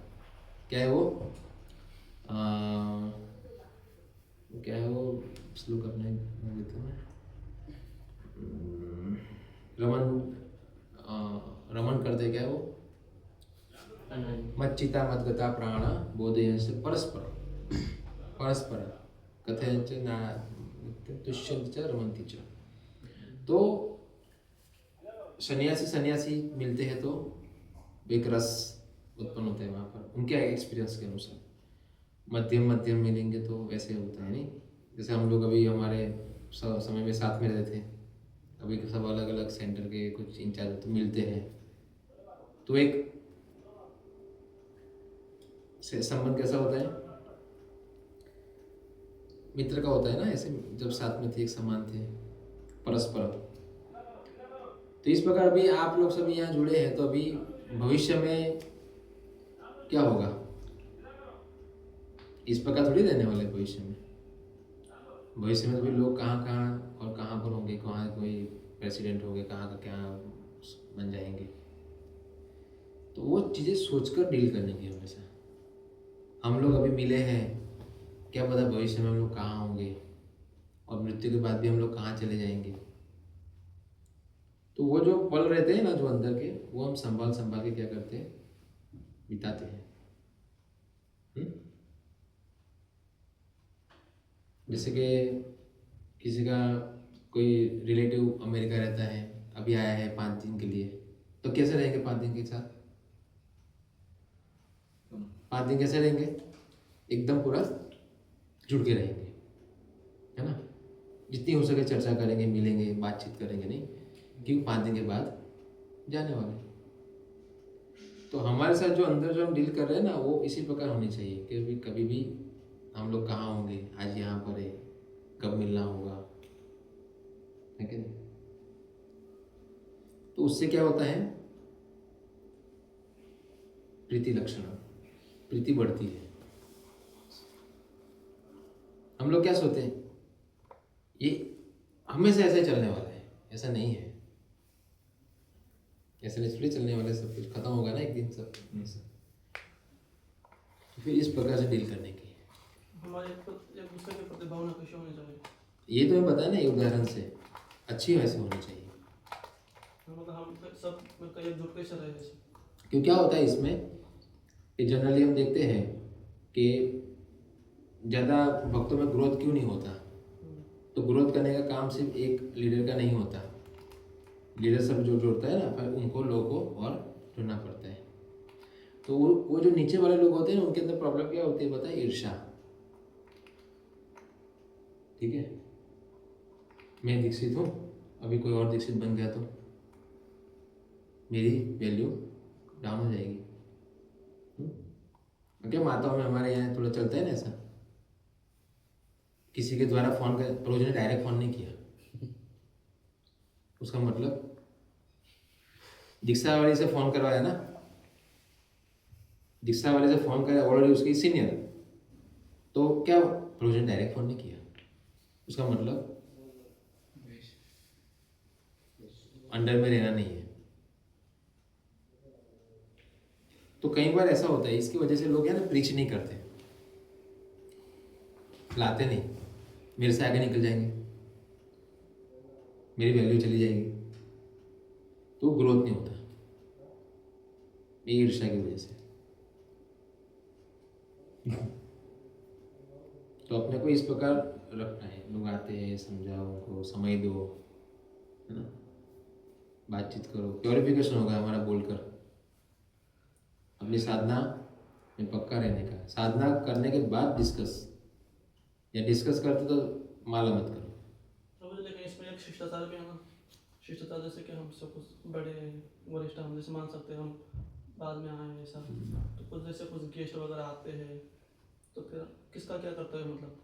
क्या है वो, क्या है वो, स्लो करना है, रमन रमण करते क्या वो
अनंत
मच्चिता मद्गता प्राण बोधयन से परस्पर परस्पर कथयंच ना तुष्यंत च रमन्ति च। तो सन्यासी मिलते हैं तो एक रस उत्पन्न होता है वहाँ पर उनके एक्सपीरियंस के अनुसार। मध्यम मिलेंगे तो वैसे होता है नहीं, जैसे हम लोग अभी हमारे समय में साथ में रहते थे, अभी सब अलग अलग सेंटर के कुछ इंचार्ज तो मिलते हैं तो एक संबंध कैसा होता है, मित्र का होता है ना, ऐसे जब साथ में थे एक समान थे परस्पर। तो इस प्रकार अभी आप लोग सभी यहाँ जुड़े हैं तो अभी भविष्य में क्या होगा इस प्रकार थोड़ी रहने वाले भविष्य में। भविष्य में तो भी लोग कहाँ और कहाँ पर होंगे, कहाँ कोई प्रेसिडेंट होंगे, कहाँ का क्या बन जाएंगे। तो वो चीज़ें सोचकर डील करने की हमेशा। हम लोग अभी मिले हैं, क्या पता भविष्य में हम लोग कहाँ होंगे और मृत्यु के बाद भी हम लोग कहाँ चले जाएंगे। तो वो जो पल रहते हैं ना जो अंदर के, वो हम संभाल के क्या करते हैं, बिताते हैं। जैसे कि किसी का कोई रिलेटिव अमेरिका रहता है, अभी आया है 5 दिन के लिए, तो कैसे रहेंगे 5 दिन के साथ? 5 दिन कैसे रहेंगे? एकदम पूरा जुड़ के रहेंगे, है ना। जितनी हो सके चर्चा करेंगे, मिलेंगे, बातचीत करेंगे, नहीं क्योंकि 5 दिन के बाद जाने वाले। तो हमारे साथ जो अंदर जो हम डील कर रहे हैं ना, वो इसी प्रकार होनी चाहिए कि कभी भी हम लोग कहाँ होंगे, आज यहाँ पर है, कब मिलना होगा, है कि नहीं। तो उससे क्या होता है, प्रीति लक्षण, प्रीति बढ़ती है। हम लोग क्या सोचते हैं, ये हमेशा ऐसे चलने वाला है, ऐसा नहीं है। ऐसे नहीं चलने वाले, सब कुछ खत्म होगा ना एक दिन सब। फिर इस प्रकार से डील करने की
हमारे एक दूसरे के प्रति भावना कैसे होनी चाहिए,
ये तो मैं बताया ना, एक उदाहरण से अच्छी वैसे होनी चाहिए।
मतलब हम सब मिलकर एकजुट कैसे रहे जैसे।
क्यों क्या होता है इसमें कि जनरली हम देखते हैं कि ज़्यादा भक्तों में ग्रोथ क्यों नहीं होता। तो ग्रोथ करने का काम सिर्फ एक लीडर का नहीं होता, लीडर सब जो जोड़ता है ना, फिर उनको लोगों को और जुड़ना पड़ता है। तो वो जो नीचे वाले लोग होते हैं ना, उनके अंदर प्रॉब्लम क्या होती है पता है, ईर्ष्या। ठीक है, मैं दीक्षित हूँ, अभी कोई और दीक्षित बन गया तो मेरी वैल्यू डाउन हो जाएगी। क्या माताओं में हमारे यहाँ थोड़ा चलता है ना ऐसा, किसी के द्वारा फोन कर, रोज ने डायरेक्ट फोन नहीं किया, उसका मतलब दीक्षा वाली से फोन करवाया ना, दीक्षा वाले से फोन कराया, ऑलरेडी उसकी सीनियर, तो क्या रोज ने डायरेक्ट फोन नहीं किया, उसका मतलब अंडर में रहना नहीं है। तो कई बार ऐसा होता है, इसकी वजह से लोग है ना प्रीच नहीं करते, लाते नहीं, मेरे से आगे निकल जाएंगे, मेरी वैल्यू चली जाएगी, तो ग्रोथ नहीं होता, ये ईर्ष्या की वजह से। तो अपने को इस प्रकार रखना है, लोग आते हैं, समझाओ उनको, समय दो, है ना, बातचीत करो, प्योरिफिकेशन होगा हमारा बोलकर। अपनी साधना में पक्का रहने का, साधना करने के बाद डिस्कस, या डिस्कस करते तो माला मत करो।
तो मुझे लेकिन इसमें एक शिष्टाचार भी है ना, शिष्टाचार जैसे कि हम सब कुछ बड़े वरिष्ठ हम जैसे मान सकते हैं, हम बाद में आए हैं ऐसा, तो कुछ जैसे कुछ गेस्ट वगैरह आते हैं तो फिर किसका क्या करता है, मतलब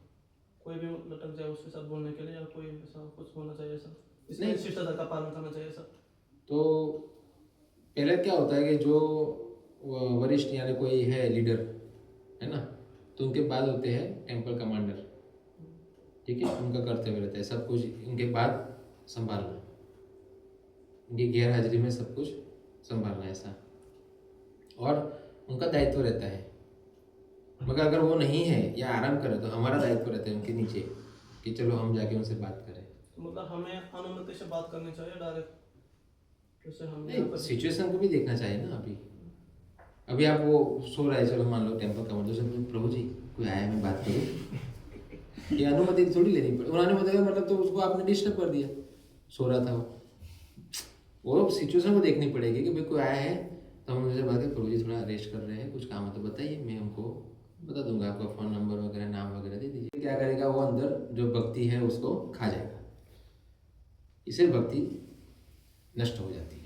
कोई भी लटक जाए उसके साथ बोलने के लिए, या कोई ऐसा कुछ होना चाहिए ऐसा, इसमें शिष्टाचार का पालन करना चाहिए ऐसा।
तो पहले क्या होता है कि जो वरिष्ठ यानी कोई है लीडर, है ना, तो उनके बाद होते हैं टेम्पल कमांडर, ठीक है, उनका कर्तव्य रहता है सब कुछ उनके बाद संभालना, उनकी गैर हाजिरी में सब कुछ संभालना ऐसा, और उनका दायित्व रहता है। मगर अगर वो नहीं है या आराम करे तो हमारा दायित्व रहता है उनके नीचे कि चलो हम जाके उनसे बात करें।
तो मतलब हमें अनुमति से बात करनी चाहिए डायरेक्ट, जैसे हम यहाँ
नहीं,
पर
सिचुएशन को भी देखना चाहिए ना। अभी आप वो सो रहे, चलो मान लो टेम्पल कन्वर्सेशन, प्रभु जी कोई आया, मैं बात करूँ, ये अनुमति थोड़ी लेनी पड़ी। उन्होंने बताया मतलब तो उसको आपने डिस्टर्ब कर दिया, सो रहा था वो सिचुएशन को देखनी पड़ेगी कि भाई कोई आया है तो हम उनसे बात करें, प्रभु जी थोड़ा रेस्ट कर रहे हैं, कुछ काम है तो बताइए, मैं उनको बता दूंगा, आपका फ़ोन नंबर वगैरह नाम वगैरह दे दीजिए। क्या करेगा वो, अंदर जो भक्ति है उसको खा जाएगा, इससे भक्ति नष्ट हो जाती है।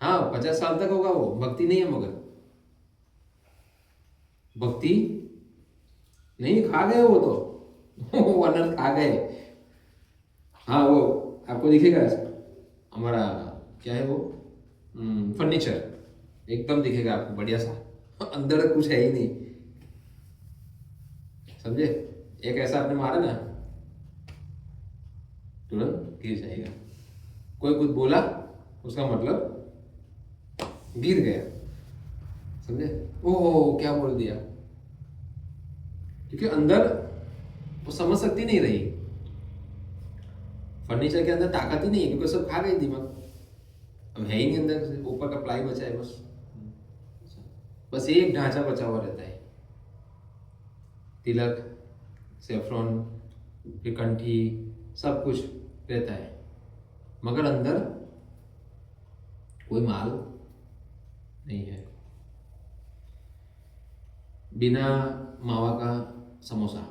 हाँ 50 साल तक होगा वो, भक्ति नहीं है, मगर भक्ति नहीं, खा गए वो तो वो अनर्थ खा गए। हाँ वो आपको दिखेगा हमारा क्या है वो फर्नीचर एकदम दिखेगा आपको बढ़िया सा, अंदर कुछ है ही नहीं, समझे। एक ऐसा आपने मारा ना, तुरंत गिर जाएगा। कोई कुछ बोला उसका मतलब गिर गया, समझे। ओह क्या बोल दिया, क्योंकि अंदर वो समझ सकती नहीं रही, फर्नीचर के अंदर ताकत ही नहीं है, क्योंकि सब खा गई दिमाग, अब है ही नहीं अंदर, ऊपर का प्लाई बचा है बस एक ढांचा बचा हुआ रहता है, तिलक, सेफ्रॉन, फिर कंठी, सब कुछ रहता है, मगर अंदर कोई माल नहीं है। बिना मावा का समोसा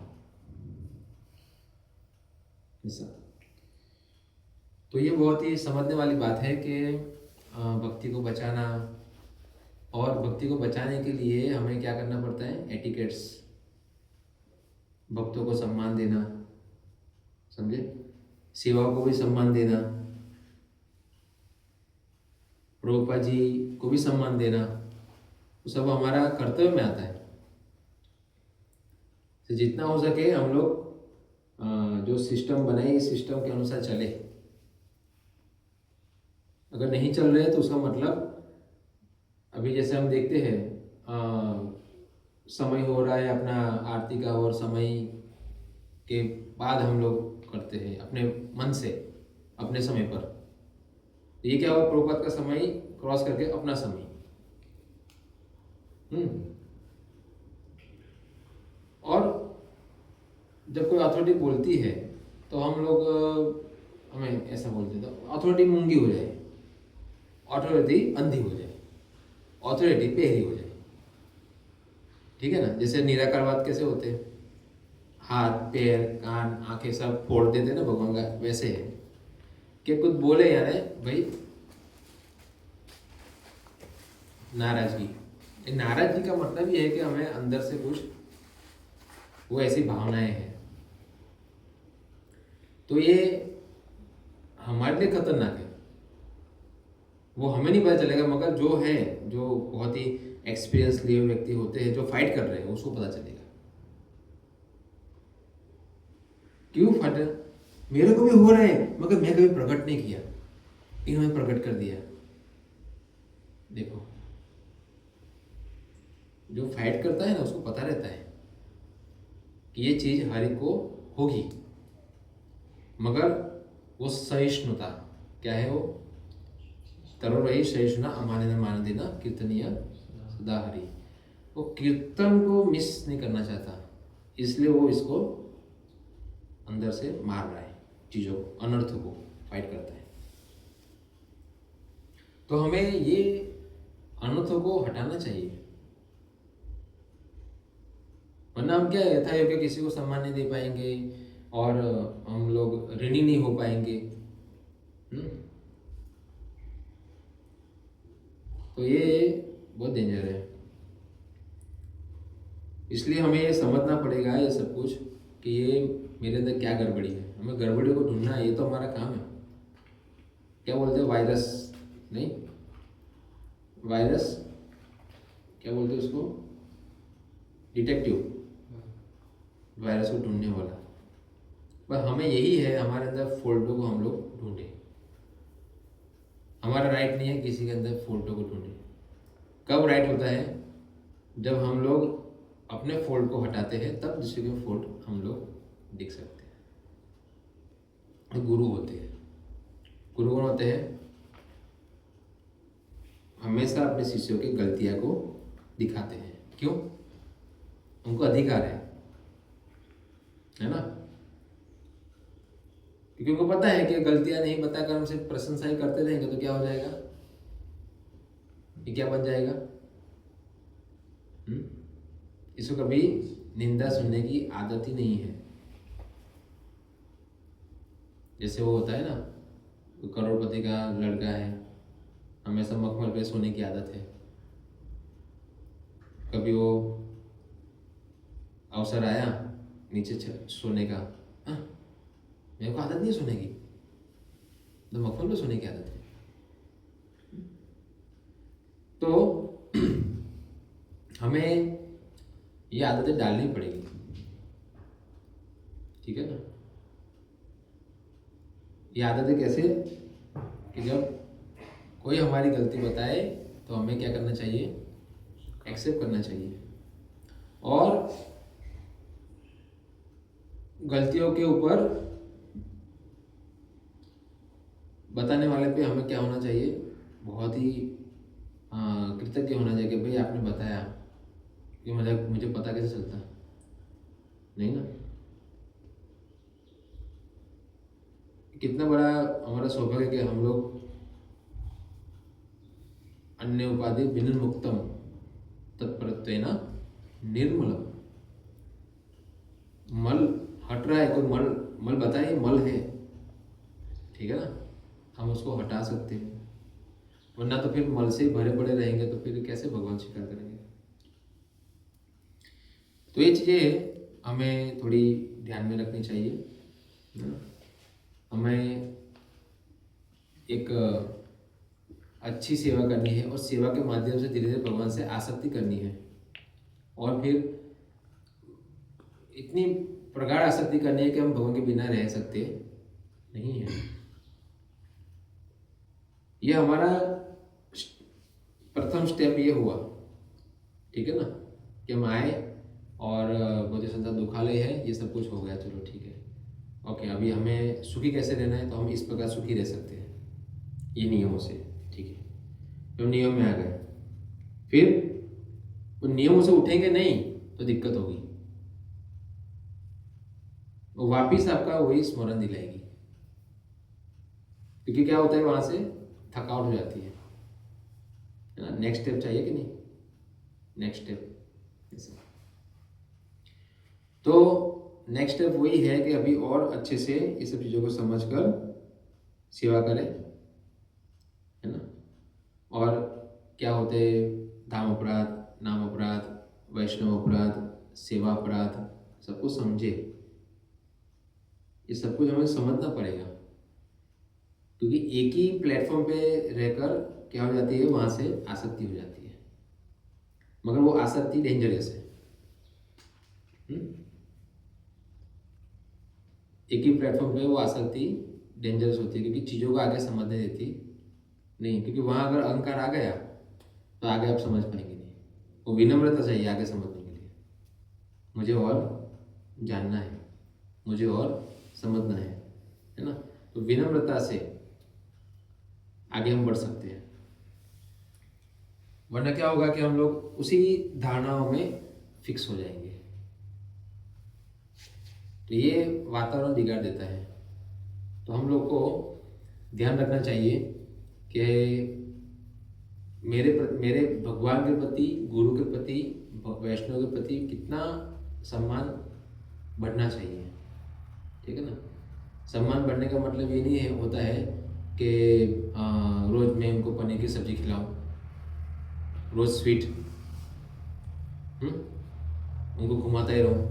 ऐसा। तो ये बहुत ही समझने वाली बात है कि भक्ति को बचाना, और भक्ति को बचाने के लिए हमें क्या करना पड़ता है, एटिकेट्स, भक्तों को सम्मान देना, समझे, सेवा को भी सम्मान देना, प्रभुपाद जी को भी सम्मान देना, वो सब हमारा कर्तव्य में आता है। तो जितना हो सके हम लोग जो सिस्टम बनाए इस सिस्टम के अनुसार चले। अगर नहीं चल रहे तो उसका मतलब, अभी जैसे हम देखते हैं समय हो रहा है अपना आरती का, और समय के बाद हम लोग करते हैं अपने मन से, अपने समय पर। ये क्या हुआ, प्रभुपाद का समय क्रॉस करके अपना समय। और जब कोई अथॉरिटी बोलती है तो हम लोग हमें ऐसा बोलते हैं, तो अथॉरिटी मूंगी हो जाए, अथॉरिटी अंधी हो जाए, अथॉरिटी बेहरी हो जाए, ठीक है ना। जैसे निराकारवाद कैसे होते हैं, हाथ पैर कान आंखें सब फोड़ देते ना भगवान का, वैसे है कि कुछ बोले यानी भाई नाराजगी। नाराजगी का मतलब ये है कि हमें अंदर से कुछ वो ऐसी भावनाएं हैं, तो ये हमारे लिए खतरनाक है। वो हमें नहीं पता चलेगा, मगर जो है, जो बहुत ही एक्सपीरियंस लिए हुए व्यक्ति होते हैं, जो फाइट कर रहे हैं, उसको पता चलेगा क्यों फट। मेरे को भी हो रहा है मगर मैं कभी प्रकट नहीं किया, इन्होंने प्रकट कर दिया। देखो जो फाइट करता है ना, उसको पता रहता है कि ये चीज हर एक को होगी, मगर वो सहिष्णुता क्या है, वो तरो रही सहिष्णुता अमाने न मान देना कीर्तनीय सदा हरि। वो कीर्तन को मिस नहीं करना चाहता, इसलिए वो इसको अंदर से मार रहा है, चीजों को, अनर्थ को फाइट करता है। तो हमें ये अनर्थों को हटाना चाहिए, वरना हम क्या यथा योग्य किसी को सम्मान नहीं दे पाएंगे और हम लोग ऋणी नहीं हो पाएंगे। तो ये बहुत डेंजर है, इसलिए हमें ये समझना पड़ेगा ये सब कुछ कि ये मेरे अंदर क्या गड़बड़ी है, हमें गड़बड़ी को ढूंढना है, ये तो हमारा काम है। क्या बोलते हैं, वायरस नहीं, वायरस क्या बोलते हैं उसको, डिटेक्टिव, वायरस को ढूंढने वाला। पर हमें यही है, हमारे अंदर फॉल्टों को हम लोग ढूंढे। हमारा राइट नहीं है किसी के अंदर फॉल्टों को ढूंढे। कब राइट होता है, जब हम लोग अपने फॉल्ट को हटाते हैं, तब दूसरे के फॉल्ट हम लोग दिख सकते हैं। गुरु होते हैं, गुरु कौन होते हैं, हमेशा अपने शिष्यों की गलतियां को दिखाते हैं। क्यों? उनको अधिकार है ना? क्योंकि उनको पता है कि गलतियां नहीं बताकर हमसे प्रशंसा ही करते रहेंगे तो क्या हो जाएगा, ये क्या बन जाएगा? इसको कभी निंदा सुनने की आदत ही नहीं है। जैसे वो होता है ना, तो करोड़पति का लड़का है, हमेशा मखमल पे सोने की आदत है। कभी वो अवसर आया नीचे सोने का, मेरे को आदत नहीं है सोने की, तो मखमल पे सोने की आदत है। तो हमें ये आदतें डालनी पड़ेगी, ठीक है ना? ये आदतें कैसे? कि जब कोई हमारी गलती बताए तो हमें क्या करना चाहिए? एक्सेप्ट करना चाहिए। और गलतियों के ऊपर बताने वाले पे हमें क्या होना चाहिए? बहुत ही कृतज्ञ होना चाहिए कि भाई आपने बताया, कि मुझे पता कैसे चलता? नहीं ना? कितना बड़ा हमारा सौभाग्य है कि हम लोग अन्य उपाधि विनिर्मुक्तम तत्परत्वेन निर्मलम, मल हट रहा है, कोई मल बताए मल है, ठीक है ना? हम उसको हटा सकते हैं, वरना तो फिर मल से ही भरे पड़े रहेंगे तो फिर कैसे भगवान स्वीकार करेंगे? तो ये चीज़ें हमें थोड़ी ध्यान में रखनी चाहिए, है ना? हमें एक अच्छी सेवा करनी है और सेवा के माध्यम से धीरे धीरे भगवान से आसक्ति करनी है, और फिर इतनी प्रगाढ़ आसक्ति करनी है कि हम भगवान के बिना रह सकते नहीं है। ये हमारा प्रथम स्टेप ये हुआ, ठीक है ना? कि हम आए और मुझे संसार दुखालय है, ये सब कुछ हो गया, चलो ठीक है, ओके। अभी हमें सुखी कैसे रहना है, तो हम इस प्रकार सुखी रह सकते हैं ये नियमों से, ठीक है? तो नियम में आ गए, फिर उन नियमों से उठेंगे नहीं तो दिक्कत होगी, वो वापिस आपका वही स्मरण दिलाएगी, क्योंकि क्या होता है वहां से थकावट हो जाती है ना? नेक्स्ट स्टेप चाहिए कि नहीं? नेक्स्ट स्टेप, तो नेक्स्ट स्टेप वही है कि अभी और अच्छे से ये सब चीज़ों को समझकर सेवा करें, है ना? और क्या होते धाम अपराध, नाम अपराध, वैष्णव अपराध, सेवा अपराध, सब कुछ समझे। ये सब कुछ हमें समझना पड़ेगा, क्योंकि एक ही प्लेटफॉर्म पे रहकर क्या हो जाती है, वहां से आसक्ति हो जाती है, मगर वो आसक्ति डेंजरस है। एक ही प्लेटफॉर्म पे वो आसक्ति डेंजरस होती है, क्योंकि चीज़ों को आगे समझने देती नहीं, क्योंकि वहाँ अगर अहंकार आ गया तो आगे आप समझ पाएंगे नहीं। वो विनम्रता चाहिए आगे समझने के लिए, मुझे और जानना है, मुझे और समझना है ना? तो विनम्रता से आगे हम बढ़ सकते हैं, वरना क्या होगा कि हम लोग उसी धारणाओं में फिक्स हो जाएंगे, तो ये वातावरण बिगाड़ देता है। तो हम लोग को ध्यान रखना चाहिए कि मेरे भगवान के प्रति, गुरु के प्रति, वैष्णव के प्रति कितना सम्मान बढ़ना चाहिए, ठीक है ना? सम्मान बढ़ने का मतलब ये नहीं है होता है कि रोज मैं उनको पनीर की सब्जी खिलाऊं, रोज स्वीट उनको घुमाता ही रहूं,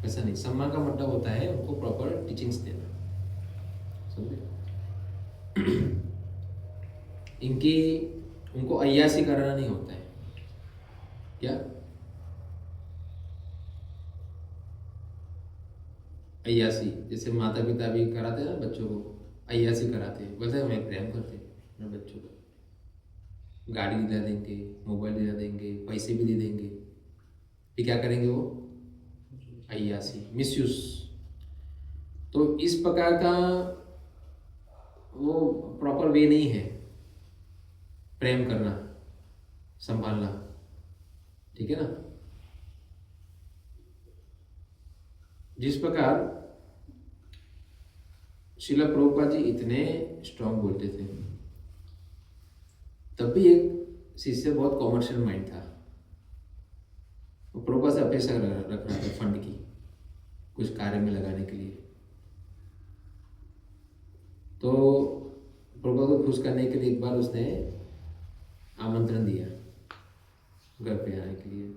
ऐसा नहीं। सम्मान का मतलब होता है उनको प्रॉपर टीचिंग्स देना, समझे? उनको अय्यासी कराना नहीं होता है, क्या अय्यासी? जैसे माता पिता भी कराते हैं ना बच्चों को, अय्यासी कराते हैं, बोलते हैं हमें प्रेम करते हैं अपने बच्चों को, गाड़ी दिला देंगे, मोबाइल दिला देंगे, पैसे भी दे देंगे, फिर क्या करेंगे वो? अय्यासी, मिसयूज। तो इस प्रकार का वो प्रॉपर वे नहीं है, प्रेम करना, संभालना, ठीक है ना। जिस प्रकार शिला प्रभुपाद जी इतने स्ट्रांग बोलते थे, तब भी एक शिष्य बहुत कॉमर्शियल माइंड था, वो प्रभुपाद से अपेक्षा रख रहा था फंड की, कुछ कार्य में लगाने के लिए। तो प्रभुपाद को खुश करने के लिए एक बार उसने आमंत्रण दिया घर पे आने के लिए,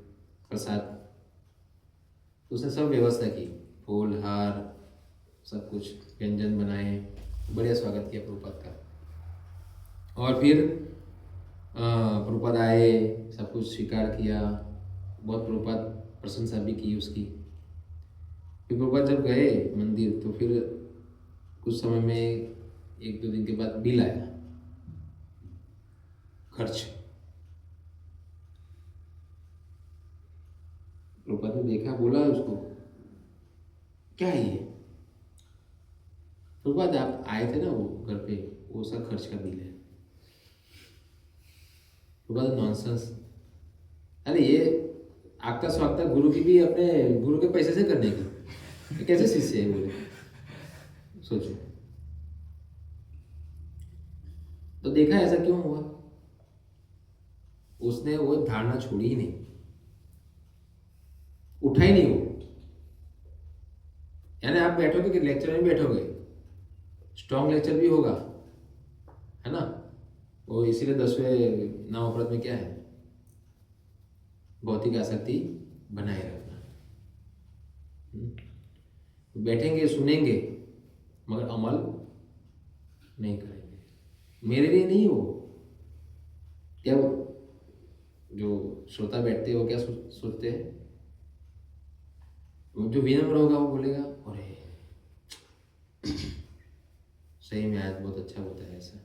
प्रसाद। उसने सब व्यवस्था की, फूल हार सब कुछ, व्यंजन बनाए, बढ़िया स्वागत किया प्रभुपाद का। और फिर प्रभुपाद आए, सब कुछ स्वीकार किया, बहुत प्रभुपाद प्रशंसा भी की उसकी। फिर प्रभुपाद जब गए मंदिर, तो फिर कुछ समय में 1-2 दिन के बाद बिल आया, खर्च। प्रभुपाद ने देखा, बोला उसको, क्या है ये? प्रभुपाद आप आए थे ना वो घर पे, वो सब खर्च का बिल है। प्रभुपाद नॉनसेंस, अरे ये आपका स्वागत गुरु की भी अपने गुरु के पैसे से करने की, कैसे शिष्य है? बोले सोचो। तो देखा ऐसा क्यों हुआ? उसने वो धारणा छोड़ी ही नहीं, उठा ही नहीं वो। यानी आप बैठोगे कि लेक्चर में बैठोगे, स्ट्रॉन्ग लेक्चर भी होगा, है ना। वो इसीलिए 10वें नवव्रत में क्या है, भौतिक आसक्ति बनाए रखना। बैठेंगे, सुनेंगे, मगर अमल नहीं करेंगे। मेरे लिए नहीं हो क्या, जो श्रोता बैठते हो क्या सोचते हैं? जो विनम्र होगा वो बोलेगा, अरे सही में आज बहुत अच्छा होता है ऐसा।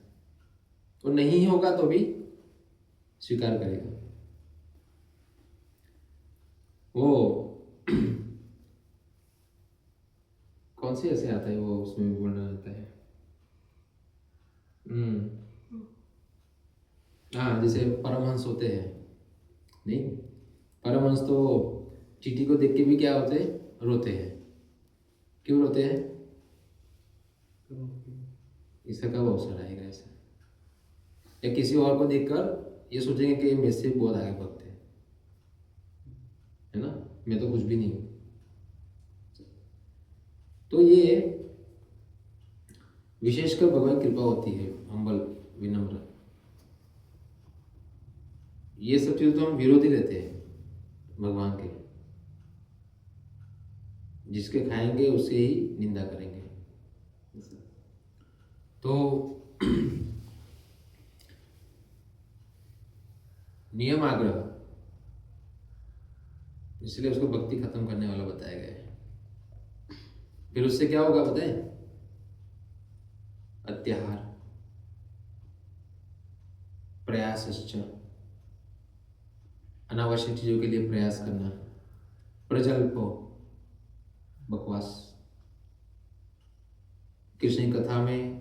तो नहीं होगा तो भी स्वीकार करेगा वो। कौन सी ऐसे आता है वो, उसमें भी बोलना आता है। हाँ, जैसे परमहंस होते हैं, नहीं, परमहंस तो चींटी को देख के भी क्या होते हैं, रोते हैं। क्यों रोते हैं? इसका कब अवसर आएगा ऐसा? या किसी और को देखकर ये सोचेंगे कि मेरे से बहुत आगे भक्त है ना, मैं तो कुछ भी नहीं हूं। तो ये विशेषकर भगवान कृपा होती है, हम्बल, विनम्र। ये सब चीज़ तो हम विरोधी रहते हैं भगवान के, जिसके खाएंगे उससे ही निंदा करेंगे। तो नियम आग्रह, इसलिए उसको भक्ति खत्म करने वाला बताया गया है। फिर उससे क्या होगा बताएं? अत्याहार, प्रयासश्च, अनावश्यक चीजों के लिए प्रयास करना, प्रजल्पो, बकवास, कृष्ण की कथा में,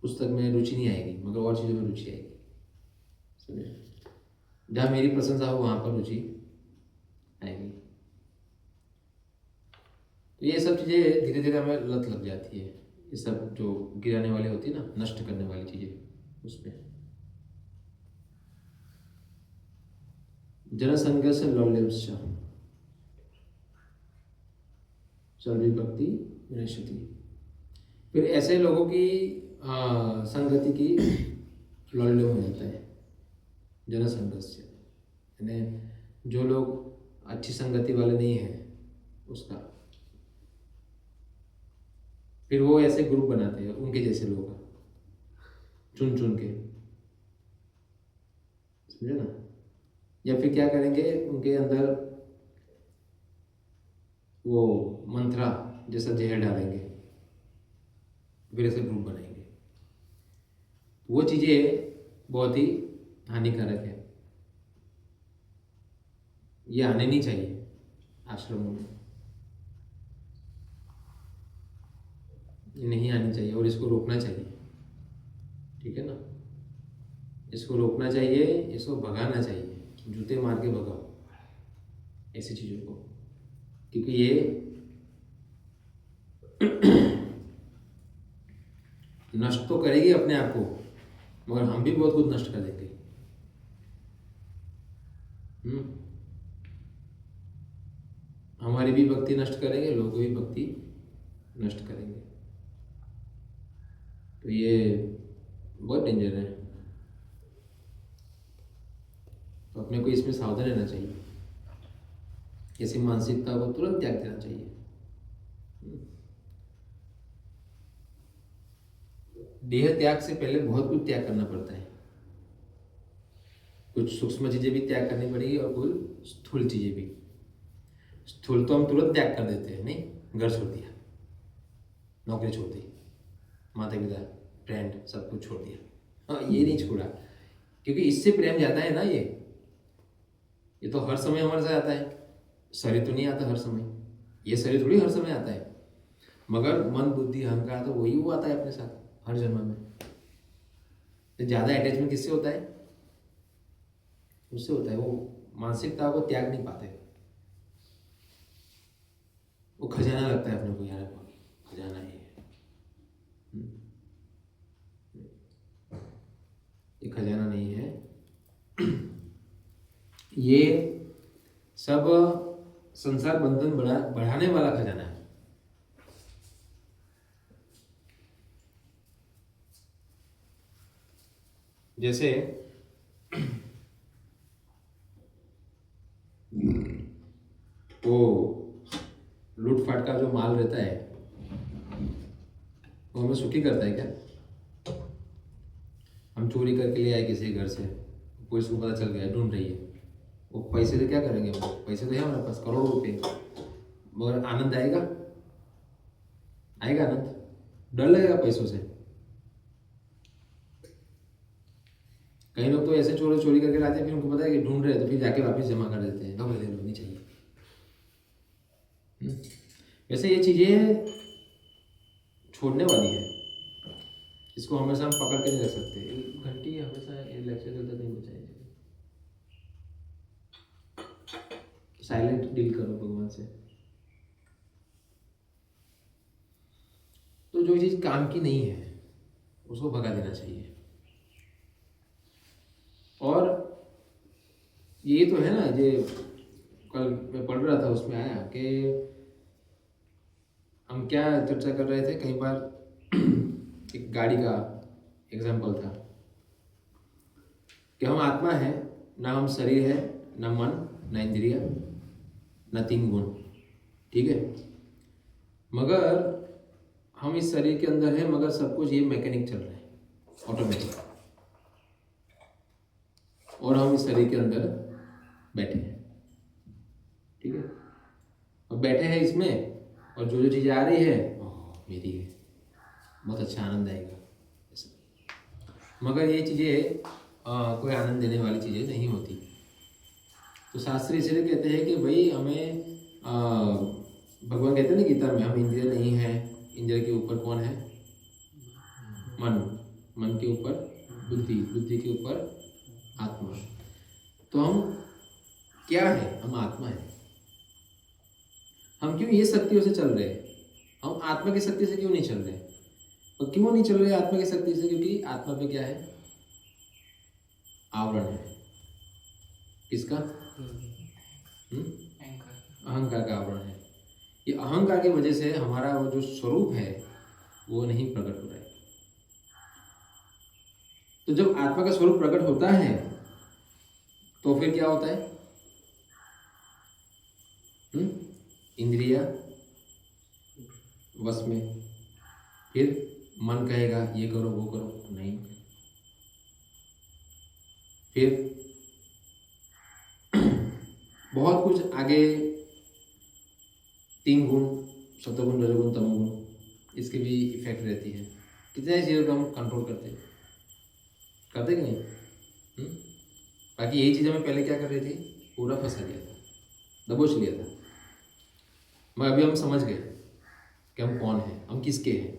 पुस्तक में रुचि नहीं आएगी, मगर और चीजों में रुचि आएगी। समझे? जहां मेरी प्रशंसा हो वहां पर रुचि आएगी। तो ये सब चीजें धीरे धीरे हमें लत लग जाती है, ये सब जो गिराने वाली होती है ना, नष्ट करने वाली चीजें, उसमें जनसंघर्ष लौल्यंश चल भक्ति विनश्यति। फिर ऐसे लोगों की संगति की लौल्य हो जाता है, जनसंघर्ष, यानी जो लोग अच्छी संगति वाले नहीं हैं उसका। फिर वो ऐसे ग्रुप बनाते हैं उनके जैसे लोग, चुन चुन के, समझे ना। या फिर क्या करेंगे, उनके अंदर वो मंत्रा जैसा जहर डालेंगे, फिर ऐसे ग्रुप बनाएंगे। वो चीजें बहुत ही हानिकारक है, ये आने नहीं चाहिए आश्रमों में, ये नहीं आनी चाहिए और इसको रोकना चाहिए, ठीक है ना। इसको रोकना चाहिए, इसको भगाना चाहिए, जूते मार के भगाओ ऐसी चीज़ों को, क्योंकि ये नष्ट तो करेगी अपने आप को, मगर हम भी बहुत कुछ नष्ट कर देंगे। हमारी भी भक्ति नष्ट करेंगे, लोगों की भी भक्ति नष्ट करेंगे। तो ये बहुत डेंजर है, तो अपने को इसमें सावधान रहना चाहिए। ऐसी मानसिकता को तुरंत त्याग देना चाहिए। देह त्याग से पहले बहुत कुछ त्याग करना पड़ता है। कुछ सूक्ष्म चीजें भी त्याग करनी पड़ेगी और कुछ स्थूल चीजें भी। स्थूल तो हम तुरंत त्याग कर देते हैं, नहीं, घर छोड़ दिया, नौकरी छोड़ दी, माता पिता, फ्रेंड, सब कुछ छोड़ दिया। हाँ, ये नहीं छोड़ा, क्योंकि इससे प्रेम जाता है ना। ये तो हर समय हमारे साथ आता है। शरीर तो नहीं आता हर समय, ये शरीर थोड़ी हर समय आता है, मगर मन, बुद्धि, अहंकार तो वही वो आता है अपने साथ हर जन्म में। तो ज़्यादा अटैचमेंट किससे होता है? उससे होता है। वो मानसिकता को त्याग नहीं पाते। वो खजाना लगता है अपने को, यार खजाना है ये खजाना नहीं है। ये सब संसार बंधन बढ़ाने वाला खजाना है। जैसे वो लूटफाट का जो माल रहता है वो हमें सुखी करता है क्या? हम चोरी करके ले आए किसी घर से, पुलिस को पता चल गया, ढूंढ रही है, वो पैसे से क्या करेंगे? हम पैसे तो है हमारे पास, करोड़ों रुपए, मगर आनंद आएगा? आएगा आनंद? डर लगेगा पैसों से। कई लोग तो ऐसे चोरी करके लाते हैं, फिर उनको पता है कि ढूंढ रहे हैं, तो फिर जाके वापस जमा कर देते हैं। दो दे लो, नहीं चाहिए। वैसे ये चीजें छोड़ने वाली है, इसको हमेशा हम पकड़ के नहीं रख सकते। घंटी हमेशा लेक्चर चलते नहीं बचाएगी। साइलेंट डील करो भगवान से। तो जो चीज काम की नहीं है उसको भगा देना चाहिए। और ये तो है ना, ये कल मैं पढ़ रहा था, उसमें आया कि हम क्या चर्चा कर रहे थे, कई बार एक गाड़ी का एग्जाम्पल था कि हम आत्मा है, ना हम शरीर है, ना मन, ना इंद्रिय, ना 3 गुण, ठीक है। मगर हम इस शरीर के अंदर है, मगर सब कुछ ये मैकेनिक चल रहा है, ऑटोमेटिक, और हम इस शरीर के अंदर बैठे हैं, ठीक है। और बैठे हैं इसमें, और जो जो चीज़ें आ रही है मेरी है, बहुत अच्छा आनंद आएगा। मगर ये चीज़ें कोई आनंद देने वाली चीज़ें नहीं होती। तो शास्त्र इसलिए कहते हैं कि भाई हमें भगवान कहते हैं ना गीता में, हम इंद्रिय नहीं है। इंद्रिय के ऊपर कौन है? मन, मन के ऊपर बुद्धि, बुद्धि के ऊपर आत्मा। तो हम क्या है? हम आत्मा है। हम क्यों ये शक्तियों से चल रहे हैं? हम आत्मा की शक्ति से क्यों नहीं चल रहे? और क्यों नहीं चल रहे आत्मा की शक्ति से? क्योंकि आत्मा पे क्या है? आवरण है। किसका? अहंकार का आवरण है। ये अहंकार की वजह से हमारा वो जो स्वरूप है वो नहीं प्रकट हो रहा है। तो जब आत्मा का स्वरूप प्रकट होता है तो फिर क्या होता है? इंद्रिया वश में, फिर मन कहेगा ये करो वो करो, नहीं, फिर बहुत कुछ आगे 3 गुण, सत्वगुण, रजोगुण, तमोगुण, इसकी भी इफेक्ट रहती है। कितने चीज़ों को हम कंट्रोल करते कि नहीं? बाकी यही चीज़ हमें पहले क्या कर रही थी? पूरा फंसा लिया था, दबोच लिया था। मगर अभी हम समझ गए कि हम कौन हैं, हम किसके हैं,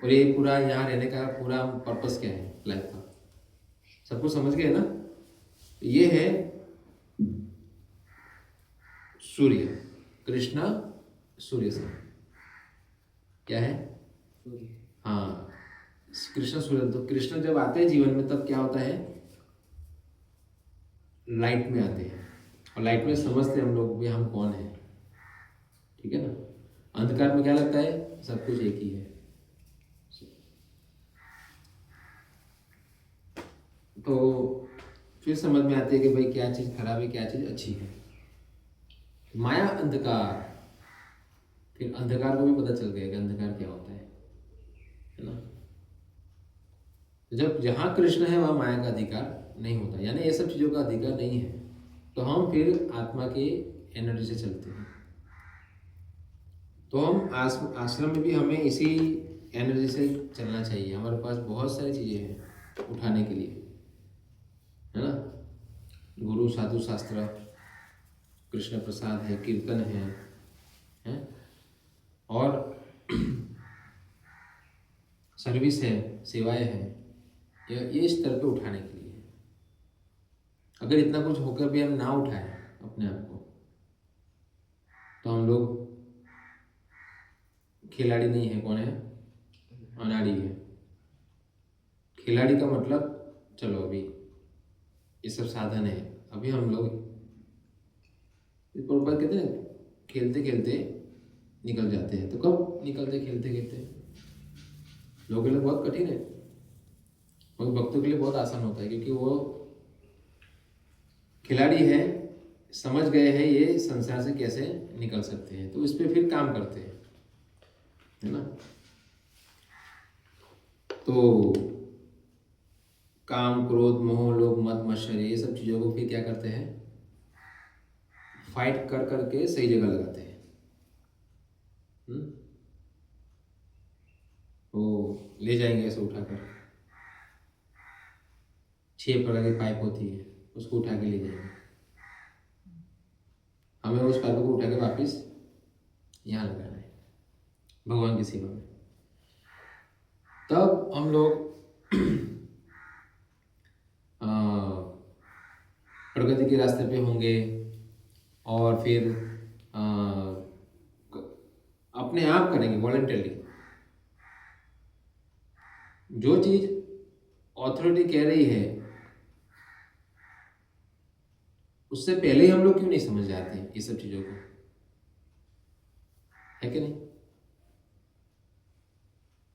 और ये पूरा यहाँ रहने का पूरा पर्पस क्या है लाइफ का। सब कुछ समझ गए ना? ये है सूर्य, कृष्ण सूर्य से क्या है?
सूर्य।
हाँ, कृष्ण सूर्य। तो कृष्ण जब आते हैं जीवन में तब क्या होता है? लाइट में आते हैं, और लाइट में समझते हैं हम लोग भी हम कौन है, ठीक है ना? अंधकार में क्या लगता है? सब कुछ एक ही है। तो फिर समझ में आती है कि भाई क्या चीज़ खराब है, क्या चीज़ अच्छी है। माया अंधकार, फिर अंधकार को भी पता चल गया कि अंधकार क्या होता है ना? जब जहाँ कृष्ण है वहाँ माया का अधिकार नहीं होता, यानी ये सब चीज़ों का अधिकार नहीं है। तो हम फिर आत्मा के एनर्जी से चलते हैं। तो हम आश्रम में भी हमें इसी एनर्जी से चलना चाहिए। हमारे पास बहुत सारी चीज़ें हैं उठाने के लिए, है ना? गुरु, साधु, शास्त्र, कृष्ण प्रसाद है, कीर्तन है और सर्विस है, सेवाएं हैं। ये इस तरह पे उठाने के लिए है। अगर इतना कुछ होकर भी हम ना उठाएं अपने आप को, तो हम लोग खिलाड़ी नहीं है। कौन है? अनाड़ी है। खिलाड़ी का मतलब चलो अभी ये सब साधन है, अभी हम लोग प्रभुपाद कहते हैं खेलते खेलते निकल जाते हैं। तो कब निकलते? खेलते खेलते। लोगों के लिए बहुत कठिन है, और भक्तों के लिए बहुत आसान होता है, क्योंकि वो खिलाड़ी है, समझ गए हैं ये संसार से कैसे निकल सकते हैं, तो इस पे फिर काम करते हैं, है ना? तो काम, क्रोध, मोह, लोभ, मद, मत्सर, ये सब चीज़ों को फिर क्या करते हैं? फाइट कर करके सही जगह लगाते हैं। वो ले जाएंगे ऐसे उठाकर, 6 प्रकार की पाइप होती है, उसको उठा के ले जाएंगे। हमें उस पाइप को उठा के वापिस यहाँ लगाना है भगवान की सेवा में। तब हम लोग प्रगति के रास्ते पे होंगे, और फिर अपने आप करेंगे वॉलंटरली। जो चीज ऑथोरिटी कह रही है उससे पहले ही हम लोग क्यों नहीं समझ जाते हैं ये सब चीजों को, है कि नहीं?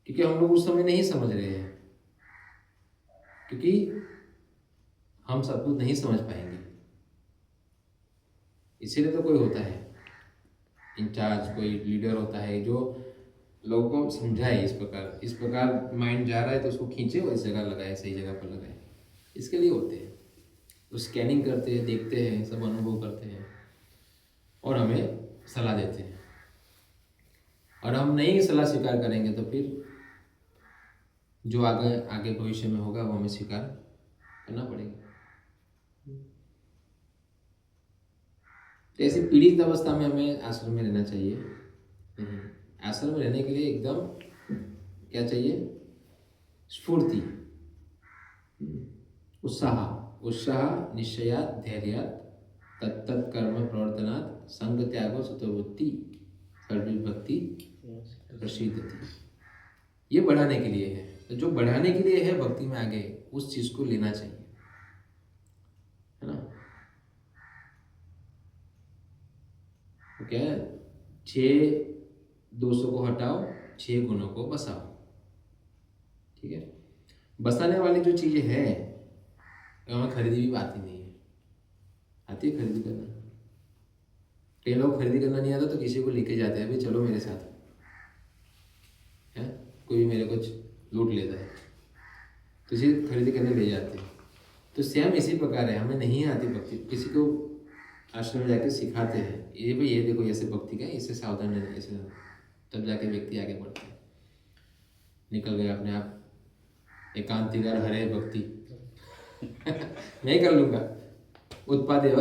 क्योंकि हम लोग उस समय नहीं समझ रहे हैं, क्योंकि हम सब कुछ नहीं समझ पाएंगे। इसीलिए तो कोई होता है इंचार्ज, कोई लीडर होता है जो लोगों को समझाए इस प्रकार माइंड जा रहा है तो उसको खींचे और इस जगह लगाए, सही जगह पर लगाए। इसके लिए होते हैं। वो स्कैनिंग करते हैं, देखते हैं, सब अनुभव करते हैं और हमें सलाह देते हैं। और हम नहीं सलाह स्वीकार करेंगे तो फिर जो आगे भविष्य में होगा वो हमें स्वीकार करना पड़ेगा। तो ऐसी पीड़ित अवस्था में हमें आश्रम में रहना चाहिए। आश्रम में रहने के लिए एकदम क्या चाहिए? स्फूर्ति, उत्साह, निश्चयात, धैर्यात, तत्त कर्म प्रवर्तनात्, संग त्यागो सतोवृत्ति, सर्वभक्ति प्रसिद्धति। ये बढ़ाने के लिए है। तो जो बढ़ाने के लिए है भक्ति में आगे, उस चीज को लेना चाहिए, है ना? क्या है? 6 दोषों को हटाओ, 6 गुणों को बसाओ। ठीक है? बसाने वाली जो चीजें है हमें खरीदी भी आती नहीं है। आती है खरीदी करना? कई लोग खरीदी करना नहीं आता तो किसी को लेके जाते हैं, भाई चलो मेरे साथ, है? कोई मेरे को लूट लेता है तो इसे खरीदी करने ले जाते हैं। तो सेम इसी प्रकार है, हमें नहीं आती भक्ति, किसी को आश्रम में जाके सिखाते हैं, ये भाई ये देखो ऐसे भक्ति का, इससे सावधान रहना, ऐसे, तब जाके व्यक्ति आगे बढ़ता है। निकल गया अपने आप एकांतिकार हरे भक्ति मैं कर लूँगा, उत्पादेव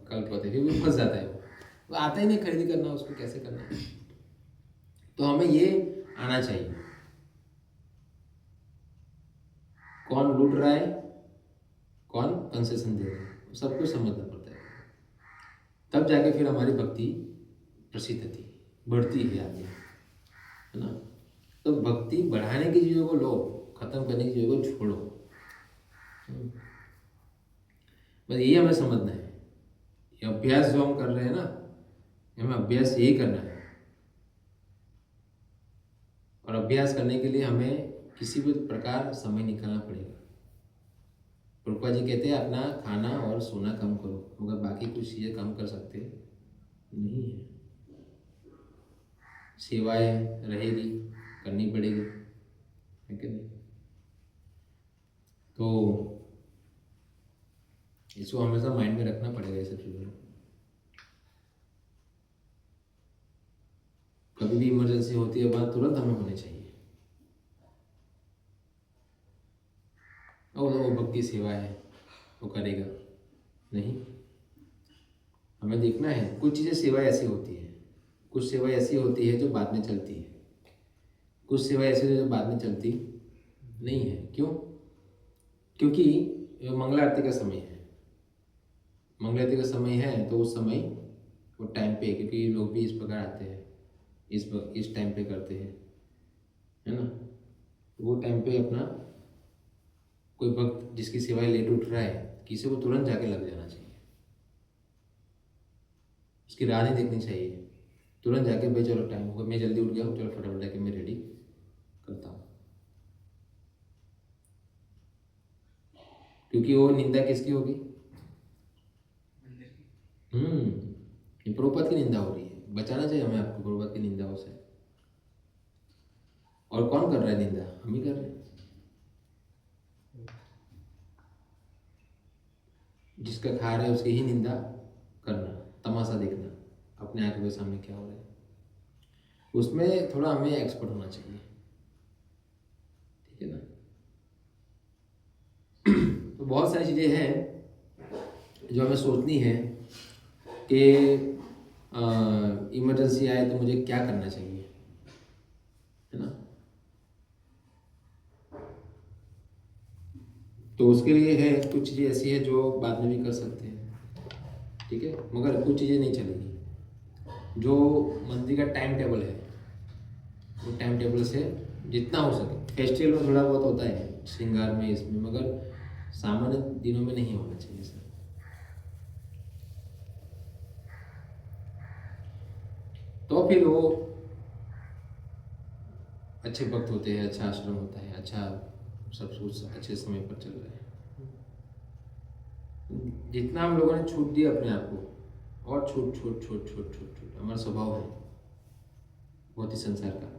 कल्पते, फिर भी फंस जाता है। वो आता ही नहीं खरीदी करना, उसको कैसे करना है। तो हमें ये आना चाहिए, कौन लूट रहा है कौन कंसेशन दे रहे हैं, सब कुछ समझना पड़ता है। तब जाके फिर हमारी भक्ति प्रसिद्ध थी, बढ़ती है आगे, है ना। तो भक्ति बढ़ाने की चीज़ों को लो, खत्म करने की चीज़ों को छोड़ो। बस यही हमें समझना है। ये अभ्यास जो हम कर रहे हैं ना, हमें अभ्यास यही करना है। और अभ्यास करने के लिए हमें किसी भी प्रकार समय निकालना पड़ेगा। प्रभुपाद जी कहते हैं अपना खाना और सोना कम करो, मगर बाकी कुछ चीज़ें कम कर सकते नहीं है। सेवाएं रहेगी, करनी पड़ेगी, है कि नहीं। तो इसको हमेशा माइंड में रखना पड़ेगा ये सब चीज़ों को। कभी भी इमरजेंसी होती है, बात तुरंत हमें होनी चाहिए। और वो भक्ति सेवा है, वो करेगा नहीं। हमें देखना है, कुछ चीज़ें सेवा ऐसी होती है, कुछ सेवा ऐसी होती है जो बाद में चलती है, कुछ सेवा ऐसी है जो बाद में चलती नहीं है। क्यों? क्योंकि मंगला आरती का समय है, मंगला आरती का समय है, तो उस समय वो टाइम पे, क्योंकि लोग भी इस प्रकार आते हैं, इस टाइम पे करते हैं, है ना। वो टाइम पे अपना कोई भक्त जिसकी सेवाएं लेट उठ रहा है, किसी को तुरंत जाके लग जाना चाहिए, उसकी राह नहीं देखनी चाहिए। तुरंत जाके भाई चलो टाइम होगा, मैं जल्दी उठ गया हूँ, चलो फटाफट जाके मैं रेडी करता हूँ। क्योंकि वो निंदा किसकी होगी? ये प्रभुपाद की निंदा हो रही है। बचाना चाहिए हमें आपको प्रभुपाद की निंदाओं से। और कौन कर रहा है निंदा? हम ही कर रहे हैं। जिसका खा रहा है उसकी ही निंदा करना, तमाशा देखना अपने आंखों के सामने क्या हो रहा है, उसमें थोड़ा हमें एक्सपर्ट होना चाहिए, ठीक है ना। तो बहुत सारी चीज़ें हैं जो हमें सोचनी है कि इमरजेंसी आए तो मुझे क्या करना चाहिए, है ना। तो उसके लिए है कुछ चीज़ें ऐसी है जो बाद में भी कर सकते हैं, ठीक है, मगर कुछ चीज़ें नहीं चलेगी। जो मंदिर का टाइम टेबल है, वो टाइम टेबल से जितना हो सके, फेस्टिवल में थोड़ा बहुत होता है, श्रृंगार में, इसमें, मगर सामान्य दिनों में नहीं होना चाहिए सर। तो फिर वो अच्छे भक्त होते हैं, अच्छा आश्रम होता है, अच्छा सब कुछ अच्छे समय पर चल रहा है। जितना हम लोगों ने छूट दिया अपने आप को, और छूट छूट छूट छूट छूट छूट हमारा स्वभाव है बहुत ही संसार का।